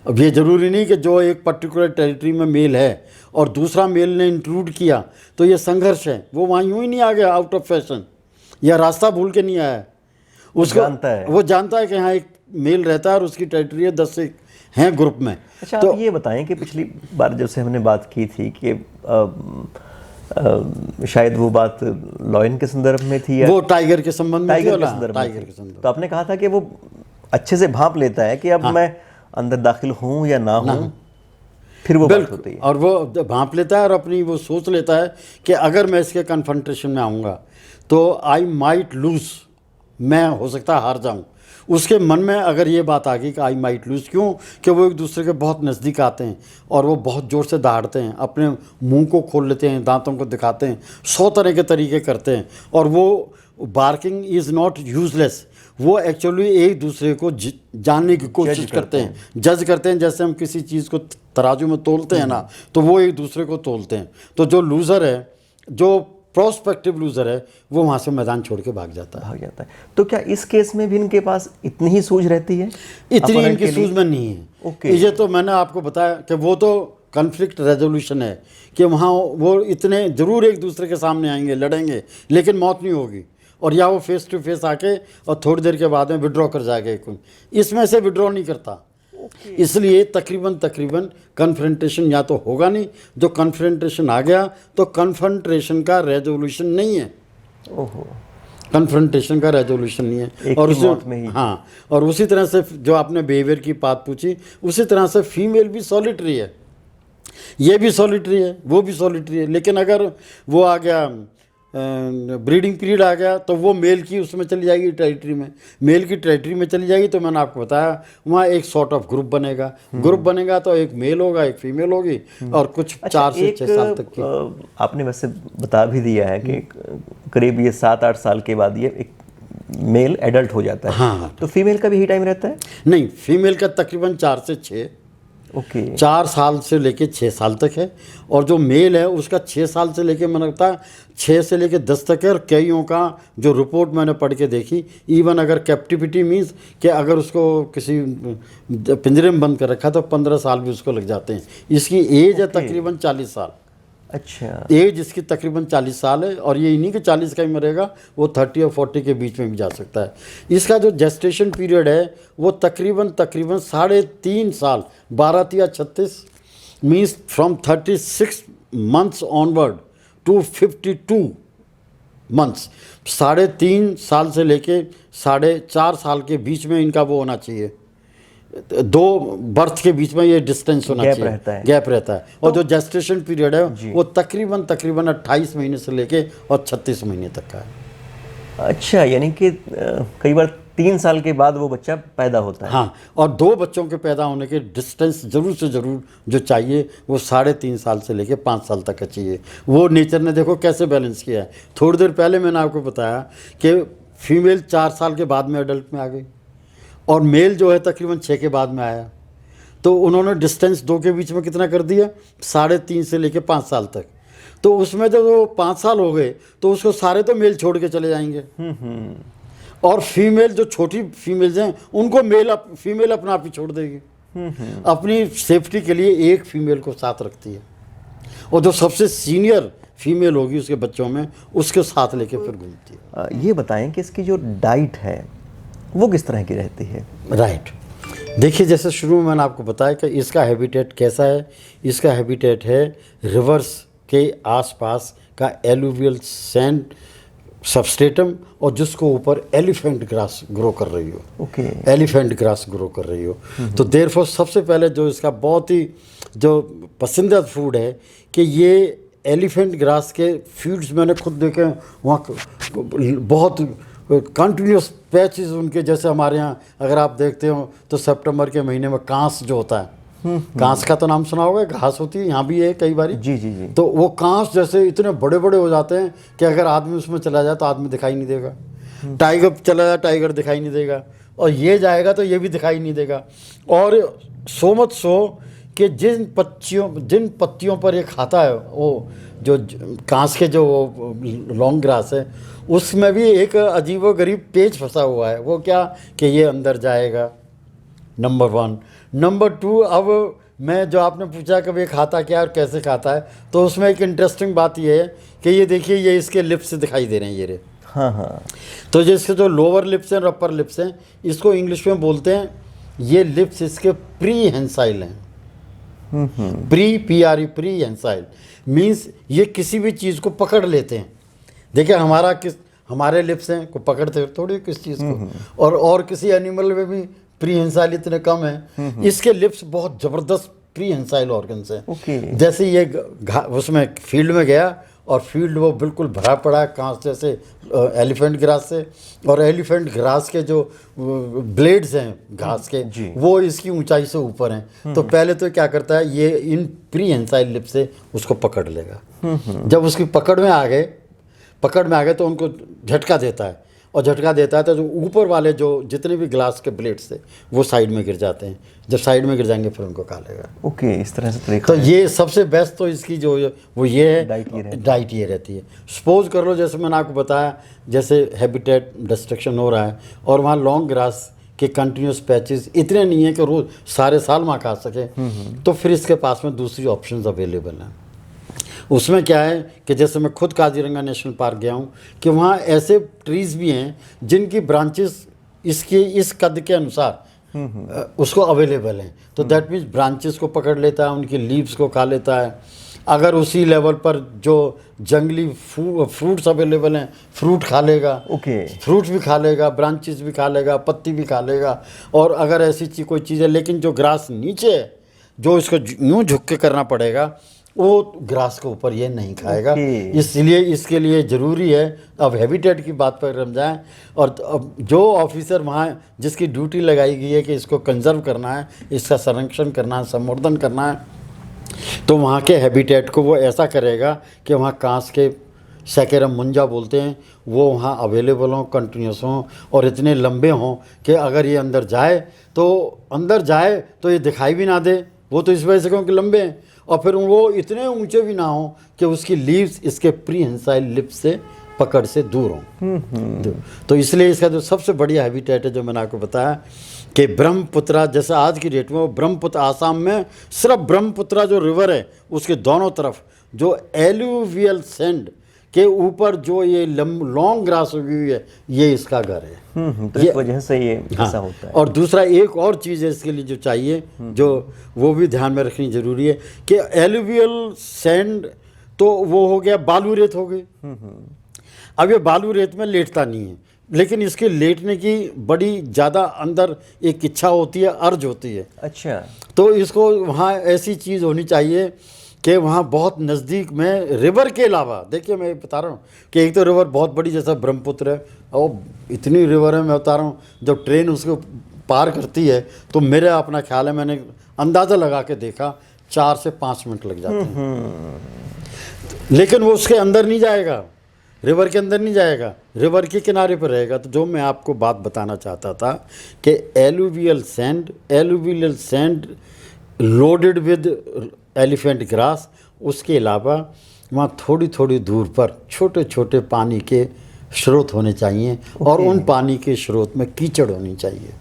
अब ये ज़रूरी नहीं कि जो एक पर्टिकुलर टेरिटरी में मेल है और दूसरा मेल ने इंट्रूड किया तो ये संघर्ष है, वो वहाँ यूँ ही नहीं आ गया आउट ऑफ फैशन, या रास्ता भूल के नहीं आया। उसको वो जानता है कि यहाँ एक मेल रहता है और उसकी टेरिटरी है 10 से हैं ग्रुप में। अच्छा, तो आप ये बताएं कि पिछली बार जब से हमने बात की थी कि शायद वो बात लॉयन के संदर्भ में थी या वो टाइगर के संबंध में, टाइगर के संदर्भ में, तो आपने कहा था कि वो अच्छे से भांप लेता है कि अब मैं अंदर दाखिल हूँ या ना हूँ, फिर वो बात होती है। और वो भांप लेता है और अपनी वो सोच लेता है कि अगर मैं इसके कन्फ्रंटेशन में आऊँगा तो आई माइट लूज, मैं हो सकता है हार जाऊँ। उसके मन में अगर ये बात आ गई कि आई माइट लूज, क्यों कि वो एक दूसरे के बहुत नज़दीक आते हैं और वो बहुत ज़ोर से दहाड़ते हैं, अपने मुंह को खोल लेते हैं, दांतों को दिखाते हैं, 100 तरह के तरीके करते हैं, और वो बार्किंग इज़ नॉट यूजलेस, वो एक्चुअली एक दूसरे को जानने की कोशिश करते हैं, जज करते हैं। जैसे हम किसी चीज़ को तराजू में तोलते हैं ना, तो वो एक दूसरे को तोलते हैं। तो जो लूज़र है, जो प्रोस्पेक्टिव लूजर है, वो वहाँ से मैदान छोड़ के भाग जाता है। तो क्या इस केस में भी इनके पास इतनी ही सूझ रहती है? इतनी इनकी सूझ में नहीं है। ये तो मैंने आपको बताया कि वो तो कन्फ्लिक्ट रेजोल्यूशन है कि वहाँ वो इतने ज़रूर एक दूसरे के सामने आएंगे, लड़ेंगे, लेकिन मौत नहीं होगी, और या वो फेस टू फेस आके और थोड़ी देर के बाद में विड्रॉ कर जाएगा। इसमें से विड्रॉ नहीं करता, इसलिए तकरीबन कन्फ्रंटेशन या तो होगा नहीं, जो कन्फ्रंटेशन आ गया तो कन्फ्रंटेशन का रेजोल्यूशन नहीं है। ओहो, कन्फ्रंटेशन का रेजोल्यूशन नहीं है। और उसी हाँ, और उसी तरह से जो आपने बिहेवियर की बात पूछी, उसी तरह से फीमेल भी सॉलिटरी है, ये भी सॉलिटरी है, वो भी सॉलिटरी है। लेकिन अगर वो आ गया ब्रीडिंग पीरियड आ गया तो वो मेल की उसमें चली जाएगी टेरिटरी में, मेल की टेरिटरी में चली जाएगी, तो मैंने आपको बताया वहाँ एक सॉर्ट ऑफ ग्रुप बनेगा। ग्रुप बनेगा तो एक मेल होगा, एक फीमेल होगी, और कुछ 4 से 6 साल तक की। आपने वैसे बता भी दिया है कि करीब ये 7-8 साल के बाद ये एक मेल एडल्ट हो जाता है। हाँ, तो फीमेल का भी यही टाइम रहता है? नहीं, फीमेल का तकरीबन 4 से 6, 4 साल से लेके 6 साल तक है, और जो मेल है उसका 6 साल से लेके मैंने लगता है 6 से लेके 10 तक है। और कईयों का जो रिपोर्ट मैंने पढ़ के देखी, इवन अगर कैप्टिविटी मीन्स कि अगर उसको किसी पिंजरे में बंद कर रखा तो 15 साल भी उसको लग जाते हैं। इसकी एज है तकरीबन 40 साल। अच्छा, एज इसकी तकरीबन 40 साल है, और ये नहीं कि 40 का ही मरेगा, वो 30 और 40 के बीच में भी जा सकता है। इसका जो जेस्टेशन पीरियड है वो तकरीबन 3.5 साल, 12 या 36 means from 36 months onward to 52 months, 3.5 साल से लेके 4.5 साल के बीच में इनका वो होना चाहिए, 2 बर्थ के बीच में ये डिस्टेंस होना चाहिए, गैप रहता है। और जो जेस्टेशन पीरियड है वो तकरीबन 28 महीने से लेके और 36 महीने तक का है। अच्छा, यानी कि कई बार 3 साल के बाद वो बच्चा पैदा होता है। हाँ, और 2 बच्चों के पैदा होने के डिस्टेंस ज़रूर से ज़रूर जो चाहिए वो 3.5 साल से लेके 5 साल तक का चाहिए। वो नेचर ने देखो कैसे बैलेंस किया है। थोड़ी देर पहले मैंने आपको बताया कि फीमेल 4 साल के बाद में एडल्ट में आ गई और मेल जो है तकरीबन 6 के बाद में आया। तो उन्होंने डिस्टेंस 2 के बीच में कितना कर दिया, 3.5 से लेके 5 साल तक। तो उसमें जब वो 5 साल हो गए तो उसको सारे तो मेल छोड़ के चले जाएंगे और फीमेल जो छोटी फीमेल्स हैं उनको फीमेल अपना आप ही छोड़ देगी। अपनी सेफ्टी के लिए एक फीमेल को साथ रखती है और जो सबसे सीनियर फीमेल होगी उसके बच्चों में उसके साथ लेके फिर घूमती है। ये बताएं कि इसकी जो डाइट है वो किस तरह की रहती है? राइट, देखिए जैसे शुरू में मैंने आपको बताया कि इसका हैबिटेट कैसा है। इसका हैबिटेट है रिवर्स के आसपास का एलुवियल सैंड सबस्ट्रेटम और जिसको ऊपर एलिफेंट ग्रास ग्रो कर रही हो। ओके। एलिफेंट ग्रास ग्रो कर रही हो। तो देयरफॉर सबसे पहले जो इसका बहुत ही जो पसंदीदा फूड है कि ये एलिफेंट ग्रास के फील्ड्स मैंने खुद देखे वहाँ बहुत कंटिन्यूस पैचेस उनके, जैसे हमारे यहाँ अगर आप देखते हो तो सितंबर के महीने में कांस जो होता है, कांस का तो नाम सुना होगा, घास होती है, यहाँ भी है कई बार। जी जी जी। तो वो कांस जैसे इतने बड़े बड़े हो जाते हैं कि अगर आदमी उसमें चला जाए तो आदमी दिखाई नहीं देगा। टाइगर चला जाए टाइगर दिखाई नहीं देगा और ये जाएगा तो ये भी दिखाई नहीं देगा। और सो मच सो कि जिन पत्तियों पर ये खाता है वो जो कांस के जो लॉन्ग ग्रास है उसमें भी एक अजीबोगरीब पेच फंसा हुआ है। वो क्या कि ये अंदर जाएगा, नंबर 1। नंबर 2, अब मैं जो आपने पूछा कि ये खाता क्या और कैसे खाता है, तो उसमें एक इंटरेस्टिंग बात ये है कि ये देखिए ये इसके लिप्स दिखाई दे रहे हैं, ये रे। हाँ हाँ। तो जिसके जो लोअर लिप्स हैं और अपर लिप्स हैं इसको इंग्लिश में बोलते हैं, ये लिप्स इसके प्री हेंसाइल हैं। प्री हेंसाइल मीन्स ये किसी भी चीज़ को पकड़ लेते हैं। देखिए हमारे लिप्स हैं को पकड़ते थोड़ी किस चीज़ को, और किसी एनिमल में भी प्री हेंसाइल इतने कम है। इसके लिप्स बहुत ज़बरदस्त प्री हेंसाइल ऑर्गन्स हैं। ओके। जैसे ये उसमें फील्ड में गया और फील्ड वो बिल्कुल भरा पड़ा है कांच जैसे एलिफेंट ग्रास से, और एलिफेंट ग्रास के जो ब्लेड्स हैं घास के वो इसकी ऊंचाई से ऊपर हैं। तो पहले तो क्या करता है, ये इन प्री हेंसाइल लिप से उसको पकड़ लेगा। जब उसकी पकड़ में आ गए तो उनको झटका देता है, और झटका देता है तो जो ऊपर वाले जो जितने भी ग्लास के ब्लेड्स थे वो साइड में गिर जाते हैं। जब साइड में गिर जाएंगे फिर उनको खा लेगा। ओके, इस तरह से तरीका तो ये सबसे बेस्ट तो इसकी जो वो ये है, डाइट ये रहती है। सपोज कर लो जैसे मैंने आपको बताया जैसे हैबिटेट डिस्ट्रक्शन हो रहा है और वहाँ लॉन्ग ग्रास के कंटिन्यूस पैचेस इतने नहीं है कि रोज़ सारे साल वहाँ खा सके, तो फिर इसके पास में दूसरी ऑप्शंस अवेलेबल हैं। उसमें क्या है कि जैसे मैं खुद काजीरंगा नेशनल पार्क गया हूँ कि वहाँ ऐसे ट्रीज़ भी हैं जिनकी ब्रांचेस इसके इस कद के अनुसार उसको अवेलेबल हैं। तो दैट मीन्स ब्रांचेस को पकड़ लेता है, उनकी लीव्स को खा लेता है। अगर उसी लेवल पर जो जंगली फ्रूट्स अवेलेबल हैं फ्रूट खा लेगा। ओके। फ्रूट भी खा लेगा, ब्रांचेस भी खा लेगा, पत्ती भी खा लेगा। और अगर ऐसी कोई चीज़ है लेकिन जो ग्रास नीचे है जो इसको यूँ झुक के करना पड़ेगा वो ग्रास के ऊपर ये नहीं खाएगा। इसलिए इसके लिए ज़रूरी है, अब हैबिटेट की बात पर हम जाएँ, और अब जो ऑफिसर वहाँ जिसकी ड्यूटी लगाई गई है कि इसको कंजर्व करना है, इसका संरक्षण करना है, संवर्धन करना है, तो वहाँ के हैबिटेट को वो ऐसा करेगा कि वहाँ कांस के सैकेरम मुंजा बोलते हैं वो वहाँ अवेलेबल हों, कंटिन्यूस हों और इतने लंबे हों कि अगर ये अंदर जाए तो ये दिखाई भी ना दे। वो तो इस वजह से क्योंकि लंबे हैं, और फिर वो इतने ऊंचे भी ना हों कि उसकी लीव्स इसके प्री हेंसाइल लिप्स से पकड़ से दूर हों। तो इसलिए इसका जो सबसे बढ़िया हैबिटेट है जो मैंने आपको बताया कि ब्रह्मपुत्रा, जैसे आज की डेट में वो ब्रह्मपुत्र आसाम में सिर्फ ब्रह्मपुत्रा जो रिवर है उसके दोनों तरफ जो एलुवियल सैंड के ऊपर जो ये लॉन्ग ग्रास उगी हुई है ये इसका घर है। तो इस वजह से ये ऐसा होता है। और दूसरा एक और चीज़ है इसके लिए जो चाहिए जो वो भी ध्यान में रखनी ज़रूरी है कि एलुवियल सैंड तो वो हो गया, बालू रेत हो गई। अब ये बालू रेत में लेटता नहीं है, लेकिन इसके लेटने की बड़ी ज़्यादा अंदर एक इच्छा होती है, अर्ज होती है। अच्छा। तो इसको वहाँ ऐसी चीज़ होनी चाहिए कि वहाँ बहुत नज़दीक में रिवर के अलावा, देखिए मैं बता रहा हूँ कि एक तो रिवर बहुत बड़ी जैसा ब्रह्मपुत्र है, और इतनी रिवर है, मैं बता रहा हूँ जब ट्रेन उसको पार करती है तो मेरे अपना ख्याल है, मैंने अंदाज़ा लगा के देखा 4 से 5 मिनट लग जाते हैं। लेकिन वो उसके अंदर नहीं जाएगा, रिवर के अंदर नहीं जाएगा, रिवर के किनारे पर रहेगा। तो जो मैं आपको बात बताना चाहता था कि alluvial sand loaded with elephant grass, उसके अलावा वहाँ थोड़ी थोड़ी दूर पर छोटे छोटे पानी के स्रोत होने चाहिए, और उन पानी के स्रोत में कीचड़ होनी चाहिए।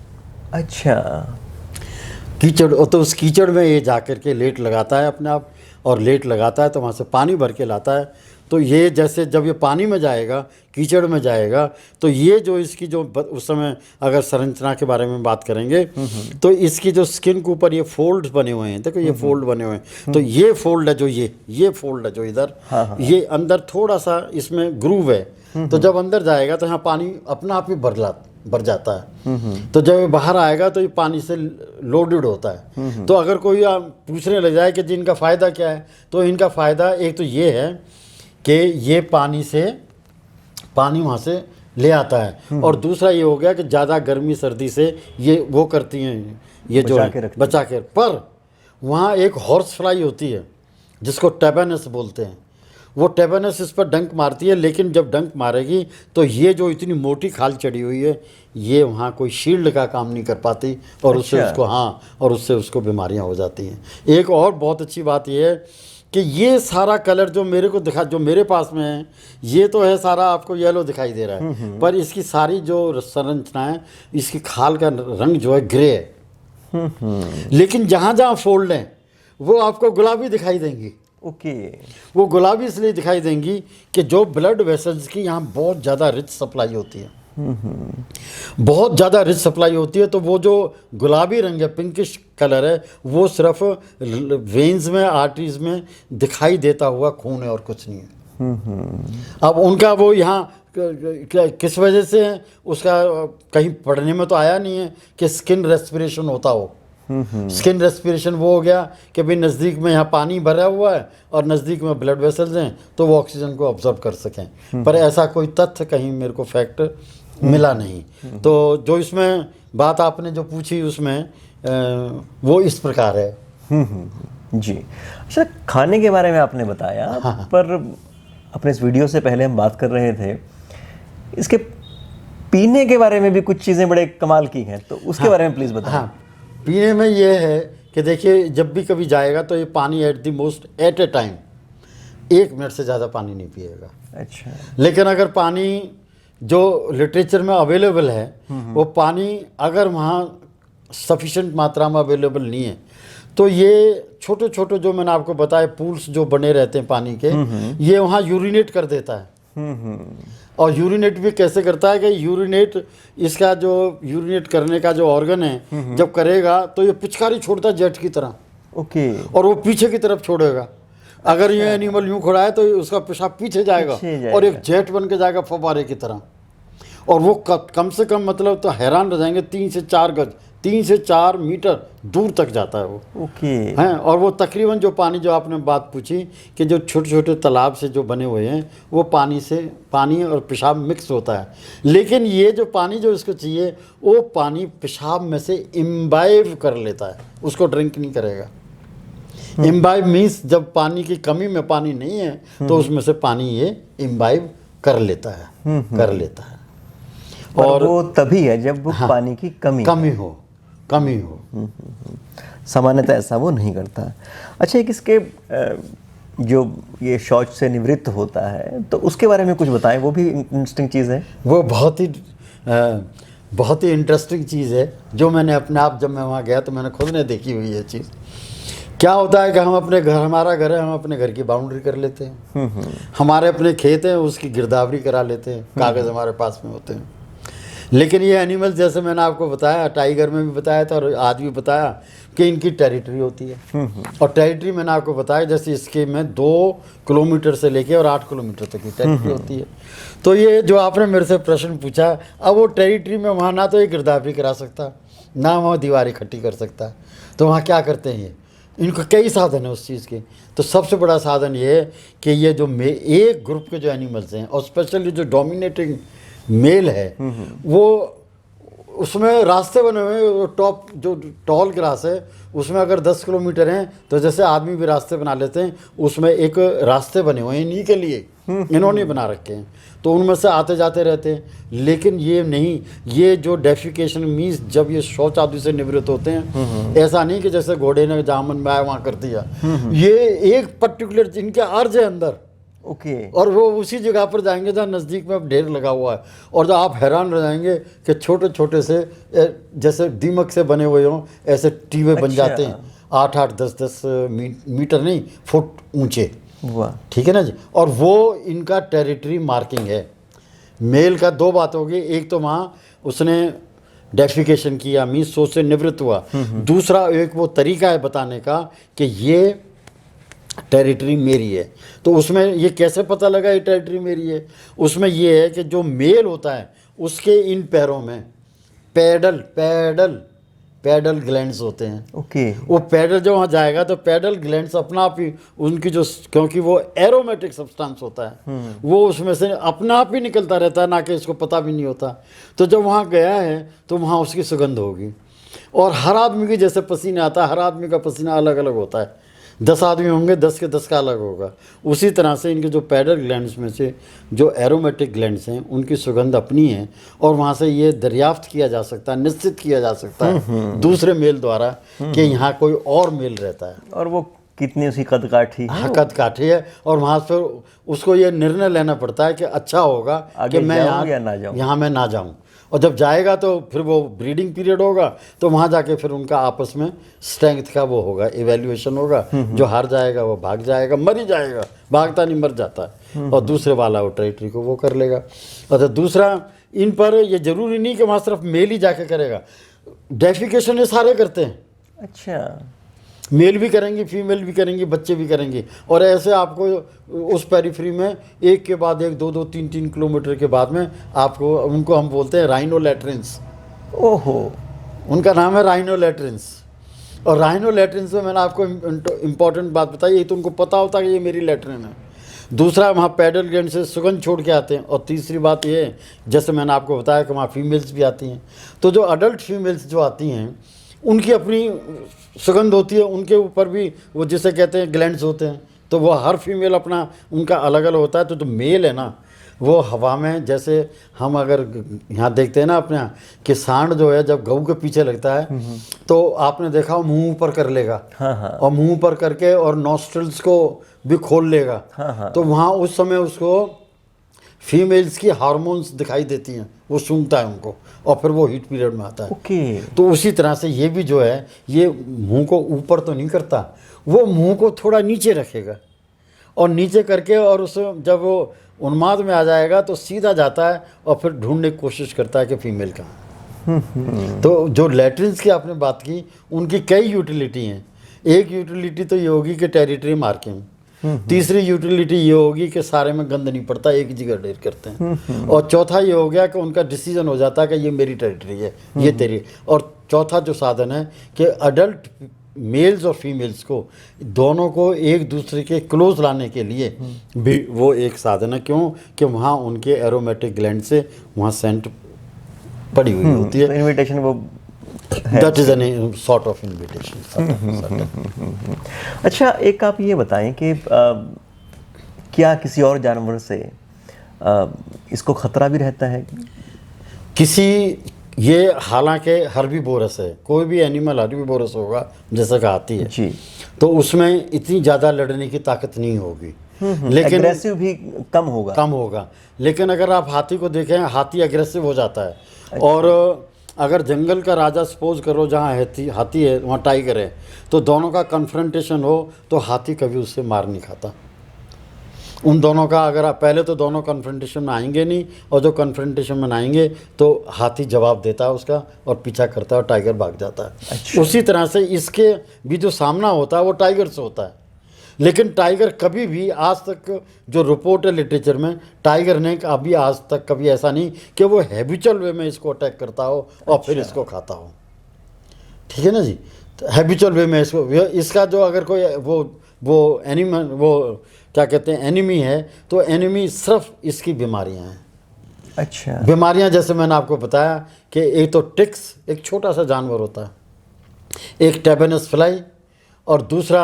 अच्छा, कीचड़, तो उस कीचड़ में ये जाकर के लेट लगाता है अपने आप, और लेट लगाता है तो वहाँ से पानी भर के लाता है। तो ये जैसे जब ये पानी में जाएगा, कीचड़ में जाएगा, तो ये जो इसकी जो उस समय अगर संरचना के बारे में बात करेंगे तो इसकी जो स्किन के ऊपर ये फोल्ड्स बने हुए हैं, देखो ये फोल्ड बने हुए हैं, तो ये फोल्ड है जो ये फोल्ड है जो इधर, ये अंदर थोड़ा सा इसमें ग्रूव है, तो जब अंदर जाएगा तो यहाँ पानी अपना आप ही भर जाता है। तो जब ये बाहर आएगा तो ये पानी से लोडेड होता है। तो अगर कोई पूछने लग जाए कि जी इनका फ़ायदा क्या है, तो इनका फ़ायदा एक तो ये है कि ये पानी वहाँ से ले आता है, और दूसरा ये हो गया कि ज़्यादा गर्मी सर्दी से ये वो करती हैं, ये जो बचा के। पर वहाँ एक हॉर्स फ्लाई होती है जिसको टेबेनस बोलते हैं, वो टेबेनस इस पर डंक मारती है, लेकिन जब डंक मारेगी तो ये जो इतनी मोटी खाल चढ़ी हुई है, ये वहाँ कोई शील्ड का काम नहीं कर पाती, और उससे उसको और उससे उसको बीमारियाँ हो जाती हैं। एक और बहुत अच्छी बात ये है कि ये सारा कलर जो मेरे को जो मेरे पास में है, ये तो है सारा आपको येलो दिखाई दे रहा है, पर इसकी सारी जो संरचना है, इसकी खाल का रंग जो है ग्रे है। लेकिन जहाँ जहाँ फोल्ड हैं वो आपको गुलाबी दिखाई देंगी। ओके, वो गुलाबी इसलिए दिखाई देंगी कि जो ब्लड वेसल्स की यहाँ बहुत ज़्यादा रिच सप्लाई होती है, बहुत ज़्यादा रिच सप्लाई होती है। तो वो जो गुलाबी रंग है, पिंकिश कलर है, वो सिर्फ वेन्स में, आर्टरीज में दिखाई देता हुआ खून है और कुछ नहीं है। अब उनका वो यहाँ किस वजह से है, उसका कहीं पढ़ने में तो आया नहीं है कि स्किन रेस्पिरेशन होता हो। स्किन रेस्पिरेशन वो हो गया कि भाई नज़दीक में यहाँ पानी भरा हुआ है और नज़दीक में ब्लड वेसल्स हैं, तो वो ऑक्सीजन को ऑब्जर्व कर सकें। पर ऐसा कोई तथ्य कहीं मेरे को फैक्ट मिला नहीं। तो जो इसमें बात आपने जो पूछी उसमें वो इस प्रकार है। जी। अच्छा, खाने के बारे में आपने बताया, पर अपने इस वीडियो से पहले हम बात कर रहे थे इसके पीने के बारे में भी कुछ चीज़ें बड़े कमाल की हैं, तो उसके बारे में प्लीज़ बताएं। पीने में ये है कि देखिए, जब भी कभी जाएगा तो ये पानी एट ए टाइम 1 मिनट से ज़्यादा पानी नहीं पिएगा। अच्छा। लेकिन अगर पानी जो लिटरेचर में अवेलेबल है, वो पानी अगर वहाँ सफिशेंट मात्रा में अवेलेबल नहीं है, तो ये छोटे छोटे जो मैंने आपको बताया पूल्स जो बने रहते हैं पानी के, ये वहाँ यूरिनेट कर देता है। और यूरिनेट भी कैसे करता है कि यूरिनेट, इसका जो यूरिनेट करने का जो ऑर्गन है, जब करेगा तो ये पिचकारी छोड़ता है जेट की तरह। ओके। और वो पीछे की तरफ छोड़ेगा। अगर ये एनिमल यूं खड़ा है तो उसका पेशाब पीछे जाएगा और एक जेट बन के जाएगा फव्वारे की तरह। और वो कम से कम, मतलब तो हैरान रह जाएंगे, 3 से 4 मीटर दूर तक जाता है वो। ओके। हैं, और वो तकरीबन जो पानी, जो आपने बात पूछी कि जो छोटे छोटे तालाब से जो बने हुए हैं, वो पानी और पेशाब मिक्स होता है। लेकिन ये जो पानी जो इसको चाहिए, वो पानी पेशाब में से इम्बाइब कर लेता है, उसको ड्रिंक नहीं करेगा। इम्बाइब मीन्स जब पानी की कमी में पानी नहीं है तो उसमें से पानी ये इम्बाइब कर लेता है। और वो तभी है जब वो पानी की कमी हो। सामान्यतः ऐसा वो नहीं करता। अच्छा, एक इसके जो ये शौच से निवृत्त होता है, तो उसके बारे में कुछ बताएं, वो भी इंटरेस्टिंग चीज़ है। वो बहुत ही इंटरेस्टिंग चीज़ है, जो मैंने अपने आप, जब मैं वहाँ गया तो मैंने खुद ने देखी हुई है चीज़। क्या होता है कि हम अपने घर, हमारा घर है, हम अपने घर की बाउंड्री कर लेते हैं, हमारे अपने खेत हैं, उसकी गिरदावरी करा लेते हैं, कागज़ हमारे पास में होते हैं। लेकिन ये एनिमल, जैसे मैंने आपको बताया, टाइगर में भी बताया था और आज भी बताया कि इनकी टेरिटरी होती है। और टेरिटरी मैंने आपको बताया, जैसे इसके में 2 किलोमीटर से लेके और 8 किलोमीटर तक की टेरिटरी होती है। तो ये जो आपने मेरे से प्रश्न पूछा, अब वो टेरिटरी में वहाँ ना तो ये गिरदावरी करा सकता, ना वहाँ दीवार इकट्ठी कर सकता, तो वहाँ क्या करते हैं, इनका कई साधन है उस चीज़ के। तो सबसे बड़ा साधन ये है कि ये जो एक ग्रुप के जो एनिमल्स हैं और स्पेशली जो डोमिनेटिंग मेल है वो, उसमें रास्ते बने हुए हैं। टॉप जो टॉल ग्रास है उसमें अगर 10 किलोमीटर हैं तो जैसे आदमी भी रास्ते बना लेते हैं, उसमें एक रास्ते बने हुए हैं इन्हीं के लिए, इन्होंने बना रखे हैं, तो उनमें से आते जाते रहते हैं। लेकिन ये नहीं, ये जो डेफिकेशन मीन्स जब ये शौच आदि से निवृत्त होते हैं, ऐसा नहीं कि जैसे घोड़े ने जहाँ मन में आया वहाँ कर दिया। ये एक पर्टिकुलर इनके अर्ज है अंदर, ओके। और वो उसी जगह पर जाएंगे जहाँ नज़दीक में अब ढेर लगा हुआ है। और जो आप हैरान रह जाएंगे कि छोटे छोटे से जैसे दीमक से बने हुए हों ऐसे टीवे बन जाते हैं, 8-8, 10-10 मीटर नहीं, फुट ऊंचे। वाह। ठीक है ना जी। और वो इनका टेरिटरी मार्किंग है। मेल का 2 बात होगी, एक तो वहाँ उसने डेफिकेशन किया मीन्स सोच से निवृत्त हुआ, दूसरा एक वो तरीका है बताने का कि ये टेरिटरी मेरी है। तो उसमें ये कैसे पता लगा ये टेरिटरी मेरी है? उसमें ये है कि जो मेल होता है उसके इन पैरों में पैडल ग्लैंड्स होते हैं। ओके। वो पैडल जो वहाँ जाएगा तो पैडल ग्लैंड्स अपना आप ही उनकी जो, क्योंकि वो एरोमेटिक सब्सटेंस होता है, वो उसमें से अपना आप ही निकलता रहता है, ना कि इसको पता भी नहीं होता। तो जब वहाँ गया है तो वहाँ उसकी सुगंध होगी। और हर आदमी की जैसे पसीना आता है, हर आदमी का पसीना अलग अलग होता है। 10 आदमी होंगे, 10 के 10 का अलग होगा। उसी तरह से इनके जो पैडल ग्लैंड्स में से जो एरोमेटिक ग्लैंड्स हैं उनकी सुगंध अपनी है, और वहाँ से ये दरियाफ्त किया जा सकता है, निश्चित किया जा सकता है दूसरे मेल द्वारा कि यहाँ कोई और मेल रहता है और वो कितनी उसकी कद काठी। हाँ, कद काठी है। और वहाँ से उसको ये निर्णय लेना पड़ता है कि अच्छा होगा कि मैं यहाँ मैं ना जाऊँ। और जब जाएगा तो फिर वो ब्रीडिंग पीरियड होगा, तो वहाँ जाके फिर उनका आपस में स्ट्रेंथ का वो होगा, इवैल्यूएशन होगा। जो हार जाएगा वो भाग जाएगा, मर ही जाएगा, भागता नहीं मर जाता है, और दूसरे वाला वो टेरिटरी को वो कर लेगा। और दूसरा, इन पर ये जरूरी नहीं कि वहाँ सिर्फ मेल ही जाके करेगा, डेफिकेशन ये सारे करते हैं। अच्छा। मेल भी करेंगी, फीमेल भी करेंगी, बच्चे भी करेंगे। और ऐसे आपको उस पेरिफ्री में एक के बाद एक 2-2, 3-3 किलोमीटर के बाद में आपको, उनको हम बोलते हैं राइनो लैट्रिन्स। ओहो। उनका नाम है राइनो लैट्रिन्स। और राइनो लैट्रिन्स में मैंने आपको इम्पॉर्टेंट बात बताई, ये तो उनको पता होता है कि ये मेरी लैट्रिन है। दूसरा, वहाँ पैडल ग्लैंड से सुगंध छोड़ के आते हैं। और तीसरी बात ये है, जैसे मैंने आपको बताया कि वहाँ फीमेल्स भी आती हैं। तो जो अडल्ट फीमेल्स जो आती हैं उनकी अपनी सुगंध होती है, उनके ऊपर भी वो जिसे कहते हैं ग्लैंड्स होते हैं। तो वो हर फीमेल अपना उनका अलग अलग होता है। तो जो मेल है ना, वो हवा में, जैसे हम अगर यहाँ देखते हैं ना अपने यहाँ कि सांड जो है जब गऊ के पीछे लगता है तो आपने देखा वो मुंह ऊपर कर लेगा। हाँ। और मुंह ऊपर करके और नॉस्ट्रल्स को भी खोल लेगा। हाँ। तो वहाँ उस समय उसको फीमेल्स की हार्मोन्स दिखाई देती हैं, वो सूंघता है उनको, और फिर वो हीट पीरियड में आता है। ओके। तो उसी तरह से ये भी जो है, ये मुंह को ऊपर तो नहीं करता, वो मुंह को थोड़ा नीचे रखेगा, और नीचे करके, और उस जब वो उन्माद में आ जाएगा तो सीधा जाता है और फिर ढूंढने की कोशिश करता है कि फीमेल कहाँ। तो जो लैट्रिन्स की आपने बात की, उनकी कई यूटिलिटी हैं। एक यूटिलिटी तो ये होगी कि टेरिटरी मार्किंग, तीसरी यूटिलिटी ये होगी कि सारे में गंद नहीं पड़ता, एक ही जगह ढेर करते हैं, और चौथा ये हो गया कि उनका डिसीजन हो जाता है कि ये मेरी टेरिटरी है, ये तेरी। और चौथा जो साधन है कि अडल्ट मेल्स और फीमेल्स को दोनों को एक दूसरे के क्लोज लाने के लिए भी वो एक साधन है। क्यों? कि वहाँ उनके एरोमेटिक ग्लैंड से वहाँ सेंट पड़ी हुई होती है। इनविटेशन वो that is an sort of invitation. अच्छा, एक आप ये बताएं कि क्या किसी और जानवर से इसको खतरा भी रहता है? ये हालांकि हर्बीवोरस है, कोई भी एनिमल हर्बीवोरस होगा जैसा कि हाथी है जी, तो उसमें इतनी ज़्यादा लड़ने की ताकत नहीं होगी, लेकिन एग्रेसिव भी कम होगा। लेकिन अगर आप हाथी को देखें, हाथी एग्रेसिव हो जाता है। अच्छा। और अगर जंगल का राजा सपोज करो जहाँ हाथी है वहाँ टाइगर है, तो दोनों का कन्फ्रंटेशन हो तो हाथी कभी उससे मार नहीं खाता। उन दोनों का अगर आप पहले तो दोनों कन्फ्रंटेशन में आएंगे नहीं, और जो कन्फ्रंटेशन में आएंगे तो हाथी जवाब देता है उसका और पीछा करता है और टाइगर भाग जाता है। अच्छा। उसी तरह से इसके भी जो सामना होता है वो टाइगर से होता है, लेकिन टाइगर कभी भी आज तक जो रिपोर्ट है लिटरेचर में, टाइगर ने अभी आज तक कभी ऐसा नहीं कि वो हैबिचुअल वे में इसको अटैक करता हो और फिर इसको खाता हो। ठीक है ना जी। हैबिचुअल वे में इसका जो अगर कोई वो एनिमल वो क्या कहते हैं एनिमी है, तो एनिमी सिर्फ इसकी बीमारियां हैं। अच्छा। बीमारियां जैसे मैंने आपको बताया कि एक तो टिक्स, एक छोटा सा जानवर होता है, एक टेबेनस फ्लाई, और दूसरा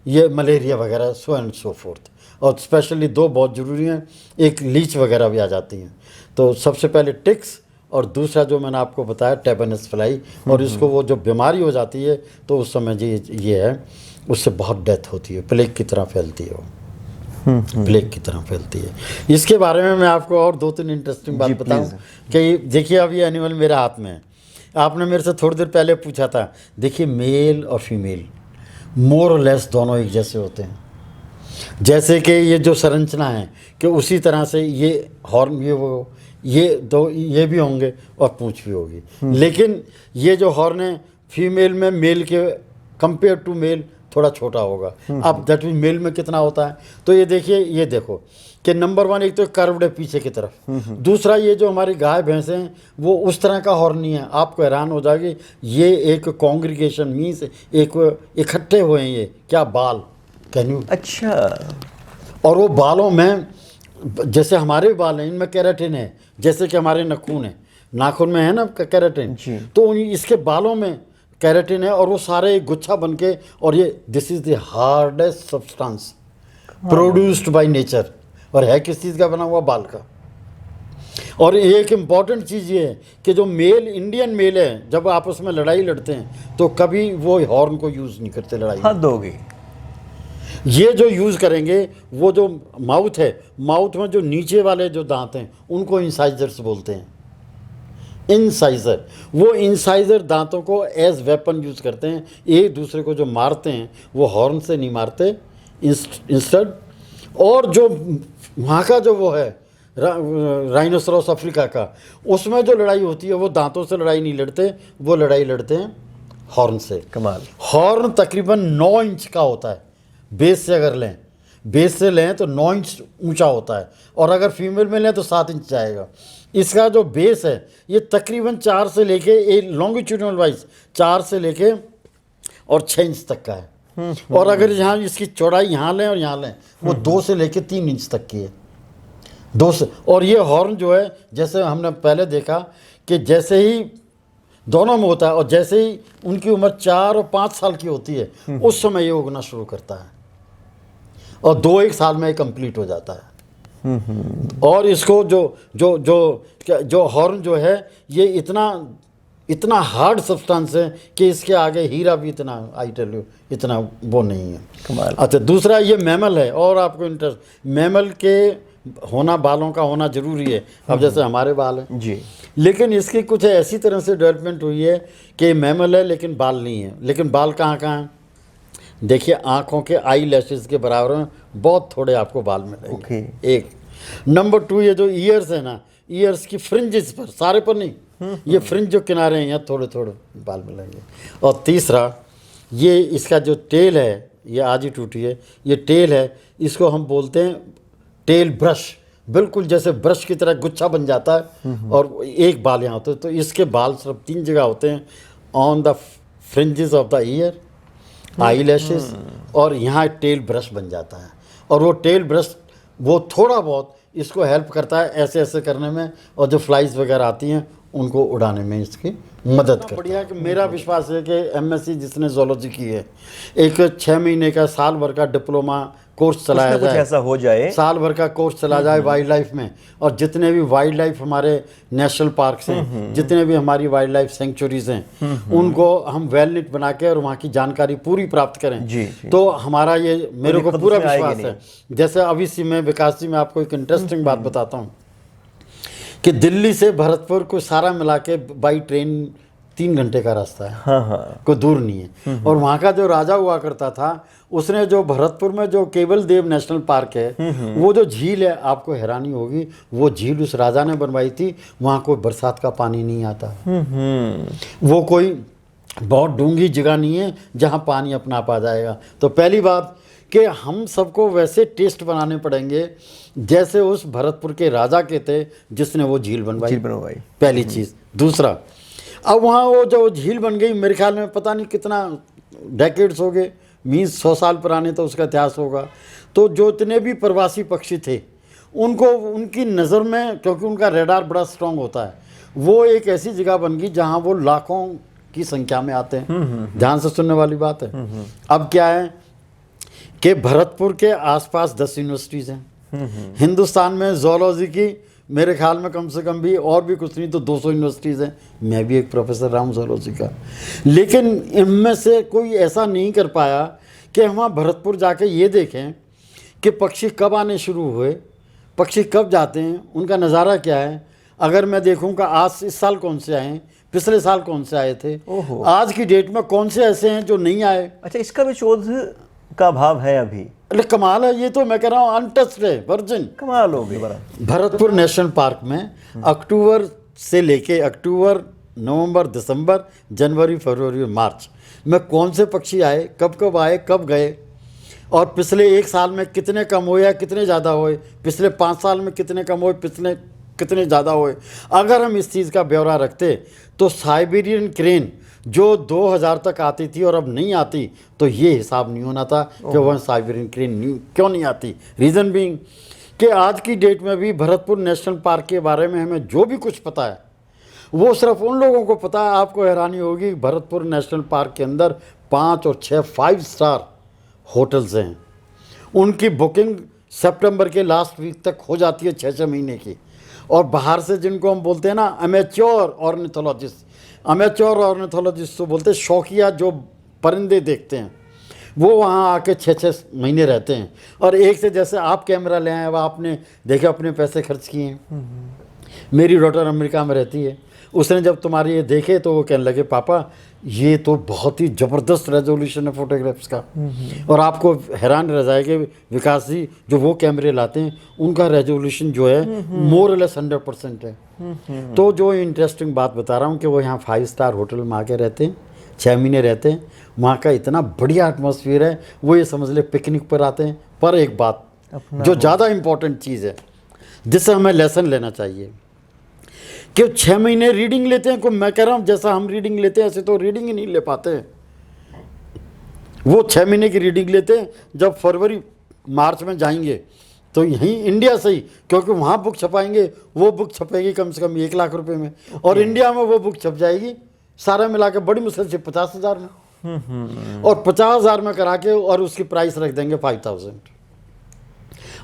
ये मलेरिया वगैरह, सो एंड सो फोर्थ। और स्पेशली दो बहुत ज़रूरी हैं, एक लीच वगैरह भी आ जाती हैं। तो सबसे पहले टिक्स और दूसरा जो मैंने आपको बताया टेबेनस फ्लाई। और इसको वो जो बीमारी हो जाती है तो उस समय ये है, उससे बहुत डेथ होती है, प्लेग की तरह फैलती है वो, प्लेग की तरह फैलती है। इसके बारे में मैं आपको और 2-3 इंटरेस्टिंग बात बताऊं कि देखिए अब ये एनिमल मेरे हाथ में है। आपने मेरे से थोड़ी देर पहले पूछा था, देखिए मेल और फीमेल मोर और लेस दोनों एक जैसे होते हैं। जैसे कि ये जो संरचना है कि उसी तरह से ये हॉर्न ये भी होंगे और पूंछ भी होगी। लेकिन ये जो हॉर्न है फीमेल में मेल के कंपेयर टू मेल थोड़ा छोटा होगा। अब दैट मीन मेल में कितना होता है, तो ये देखिए, ये देखो कि नंबर 1 एक तो कर्व्ड है पीछे की तरफ, दूसरा ये जो हमारी गाय भैंस हैं वो उस तरह का हॉर्न नहीं है। आपको हैरान हो जाएगी, ये एक कॉन्ग्रीगेशन मीन्स एक इकट्ठे हुए हैं ये क्या बाल, कैन यू। अच्छा। और वो बालों में जैसे हमारे बाल हैं इनमें केराटिन है, जैसे कि हमारे नाखून में है ना केराटिन, तो इसके बालों में केराटिन है। और वो सारे एक गुच्छा बन के, और ये this is the hardest substance produced by nature, और है किस चीज़ का बना हुआ, बाल का। और एक इम्पॉर्टेंट चीज़ ये है कि जो मेल इंडियन मेल है जब आपस में लड़ाई लड़ते हैं तो कभी वो हॉर्न को यूज़ नहीं करते लड़ाई। हद होगी। ये जो यूज़ करेंगे वो जो माउथ है, माउथ में जो नीचे वाले जो दांत हैं उनको इंसाइजर्स बोलते हैं। इंसाइजर, वो इंसाइजर दांतों को एज वेपन यूज़ करते हैं। एक दूसरे को जो मारते हैं वो हॉर्न से नहीं मारते इंस्टेड। और जो वहाँ का जो वो है राइनोसोरस अफ्रीका का, उसमें जो लड़ाई होती है वो दांतों से लड़ाई नहीं लड़ते, वो लड़ाई लड़ते हैं हॉर्न से। कमाल। हॉर्न तकरीबन 9 इंच का होता है, बेस से अगर लें, बेस से लें तो 9 इंच ऊंचा होता है, और अगर फीमेल में लें तो 7 इंच जाएगा। इसका जो बेस है ये तकरीबन 4 से लेके एक लॉन्गिट्यूडनल वाइज 4 से लेके और 6 इंच तक का है। और अगर यहाँ इसकी चौड़ाई यहाँ लें और यहाँ लें, वो 2 से लेके 3 इंच तक की है, 2 से। और ये हॉर्न जो है जैसे हमने पहले देखा कि जैसे ही दोनों में होता है, और जैसे ही उनकी उम्र 4 और 5 साल की होती है उस समय ये उगना शुरू करता है, और 2-1 साल में ये कंप्लीट हो जाता है। और इसको जो हॉर्न जो है ये इतना हार्ड सब्सटेंस है कि इसके आगे हीरा भी इतना, आई टेल यू, इतना वो नहीं है। कमाल। अच्छा, दूसरा ये मैमल है, और आपको इंटरेस्ट, मैमल के होना, बालों का होना जरूरी है। अब जैसे हमारे बाल हैं जी, लेकिन इसकी कुछ ऐसी तरह से डेवलपमेंट हुई है कि मैमल है लेकिन बाल नहीं है। लेकिन बाल कहाँ कहाँ हैं, देखिए आँखों के आई लैशेस के बराबर में बहुत थोड़े आपको बाल मिलेंगे। एक नंबर 2, ये जो ईयर्स है ना, ईयर्स की फ्रिंजेस पर, सारे पर नहीं, ये फ्रिंज जो किनारे हैं यहाँ थोड़े थोड़े बाल मिलेंगे। और तीसरा, ये इसका जो टेल है, ये आज ही टूटी है, ये टेल है, इसको हम बोलते हैं टेल ब्रश। बिल्कुल जैसे ब्रश की तरह गुच्छा बन जाता है, और एक बाल यहाँ होते हैं। तो इसके बाल सिर्फ 3 जगह होते हैं, on the fringes of the year, eye lashes, और यहाँ टेल ब्रश बन जाता है। और वो टेल ब्रश वो थोड़ा बहुत इसको हेल्प करता है ऐसे ऐसे करने में, और जो फ्लाइज वगैरह आती हैं उनको उड़ाने में इसकी मदद करता है। बढ़िया कि मेरा विश्वास है कि एमएससी जिसने जोलॉजी की है, एक 6 महीने का, साल भर का डिप्लोमा कोर्स चलाया जाए, कुछ ऐसा हो जाए, साल भर का कोर्स चला जाए वाइल्ड लाइफ में। और जितने भी वाइल्ड लाइफ हमारे नेशनल पार्क्स हैं, जितने भी हमारी वाइल्ड लाइफ सेंचुरीज हैं, उनको हम वेल निट बना के और वहाँ की जानकारी पूरी प्राप्त करें। जी। तो हमारा ये, मेरे को पूरा विश्वास है। जैसे अभी से मैं विकास जी में आपको एक इंटरेस्टिंग बात बताता हूँ कि दिल्ली से भरतपुर को सारा मिला के बाई ट्रेन 3 घंटे का रास्ता है। हाँ। कोई दूर नहीं है। और वहाँ का जो राजा हुआ करता था, उसने जो भरतपुर में जो केवल देव नेशनल पार्क है, वो जो झील है, आपको हैरानी होगी, वो झील उस राजा ने बनवाई थी। वहाँ कोई बरसात का पानी नहीं आता। वो कोई बहुत डूंगी जगह नहीं है जहाँ पानी अपना आप आ जाएगा। तो पहली बात कि हम सबको वैसे टेस्ट बनाने पड़ेंगे जैसे उस भरतपुर के राजा के थे जिसने वो झील बनवाई। बनवाई, पहली चीज़। दूसरा, अब वहाँ वो जो झील बन गई, मेरे ख्याल में पता नहीं कितना डेकेड्स हो गए, मीन्स 100 साल पुराने तो उसका इतिहास होगा। तो जो इतने भी प्रवासी पक्षी थे उनको उनकी नज़र में, क्योंकि उनका रेडार बड़ा स्ट्रांग होता है, वो एक ऐसी जगह बन गई जहाँ वो लाखों की संख्या में आते हैं। ध्यान से सुनने वाली बात है। अब क्या है कि भरतपुर के आसपास 10 यूनिवर्सिटीज़ हैं। हिंदुस्तान में जोलॉजी की मेरे ख्याल में कम से कम भी और भी कुछ नहीं तो 200 यूनिवर्सिटीज़ हैं। मैं भी एक प्रोफेसर रहा हूँ जोलॉजी का, लेकिन इनमें से कोई ऐसा नहीं कर पाया कि हम वहाँ भरतपुर जाके ये देखें कि पक्षी कब आने शुरू हुए, पक्षी कब जाते हैं, उनका नज़ारा क्या है। अगर मैं देखूँगा आज इस साल कौन से आए, पिछले साल कौन से आए थे, आज की डेट में कौन से ऐसे हैं जो नहीं आए। अच्छा, इसका भी शोध का अभाव है अभी। अरे कमाल है, ये तो मैं कह रहा हूँ अनटच्ड है, वर्जिन। कमाल हो गई। भरतपुर नेशनल पार्क में अक्टूबर से लेके अक्टूबर, नवंबर, दिसंबर, जनवरी, फरवरी और मार्च में कौन से पक्षी आए, कब कब आए, कब गए, और पिछले 1 साल में कितने कम हुए या कितने ज़्यादा हुए, पिछले 5 साल में कितने कम हुए, पिछले कितने ज़्यादा हुए। अगर हम इस चीज़ का ब्यौरा रखते तो साइबेरियन क्रेन जो 2000 तक आती थी और अब नहीं आती, तो ये हिसाब नहीं होना था कि वह साइबेरियन क्रेन क्यों नहीं आती। रीज़न बीइंग कि आज की डेट में भी भरतपुर नेशनल पार्क के बारे में हमें जो भी कुछ पता है वो सिर्फ उन लोगों को पता है। आपको हैरानी होगी, भरतपुर नेशनल पार्क के अंदर 5 और 6 5 स्टार होटल्स हैं। उनकी बुकिंग सितंबर के लास्ट वीक तक हो जाती है, 6-6 महीने की। और बाहर से जिनको हम बोलते हैं ना अमेच्योर ऑर्निथोलॉजिस्ट, अमेच्योर ऑर्निथोलॉजिस्ट तो बोलते हैं शौकिया जो परिंदे देखते हैं, वो वहाँ आके 6-6 महीने रहते हैं। और एक से जैसे आप कैमरा ले आए, वह आपने देखे, अपने पैसे खर्च किए हैं। मेरी डॉटर अमेरिका में रहती है, उसने जब तुम्हारे ये देखे तो वो कहने लगे पापा ये तो बहुत ही ज़बरदस्त रेजोल्यूशन है फोटोग्राफ्स का। और आपको हैरान रह जाएंगे विकास जी, जो वो कैमरे लाते हैं उनका रेजोल्यूशन जो है मोर लेस 100% है। तो जो इंटरेस्टिंग बात बता रहा हूँ कि वो यहाँ 5 स्टार होटल में आके रहते हैं, 6 महीने रहते हैं, वहाँ का इतना बढ़िया एटमॉस्फेयर है, वो ये समझ ले पिकनिक पर आते हैं। पर एक बात जो ज़्यादा इम्पोर्टेंट चीज़ है जिससे हमें लेसन लेना चाहिए कि 6 महीने रीडिंग लेते हैं। को मैं कह रहा हूँ जैसा हम रीडिंग लेते हैं ऐसे तो रीडिंग ही नहीं ले पाते हैं। वो 6 महीने की रीडिंग लेते हैं। जब फरवरी मार्च में जाएंगे तो यहीं इंडिया से ही, क्योंकि वहाँ बुक छपाएंगे, वो बुक छपेगी कम से कम 1 लाख रुपए में, और इंडिया में वो बुक छप जाएगी सारा मिला के बड़ी मुश्किल से 50,000 में। और 50,000 में करा के और उसकी प्राइस रख देंगे 5,000।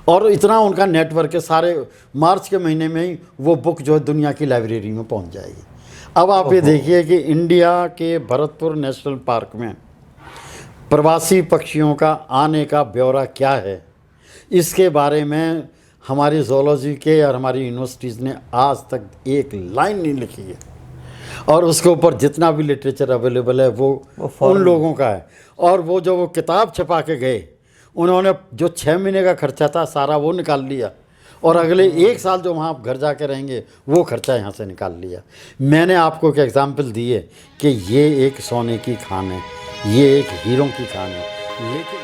और इतना उनका नेटवर्क है, सारे मार्च के महीने में ही वो बुक जो है दुनिया की लाइब्रेरी में पहुंच जाएगी। अब आप ये देखिए कि इंडिया के भरतपुर नेशनल पार्क में प्रवासी पक्षियों का आने का ब्यौरा क्या है, इसके बारे में हमारी जोलॉजी के और हमारी यूनिवर्सिटीज़ ने आज तक एक लाइन नहीं लिखी है। और उसके ऊपर जितना भी लिटरेचर अवेलेबल है वो उन लोगों का है। और वो जो वो किताब छपा के गए, उन्होंने जो 6 महीने का खर्चा था सारा वो निकाल लिया, और अगले 1 साल जो वहाँ आप घर जाके रहेंगे वो खर्चा यहाँ से निकाल लिया। मैंने आपको एक एग्जाम्पल दी है कि ये एक सोने की खान है, ये एक हीरों की खान है, लेकिन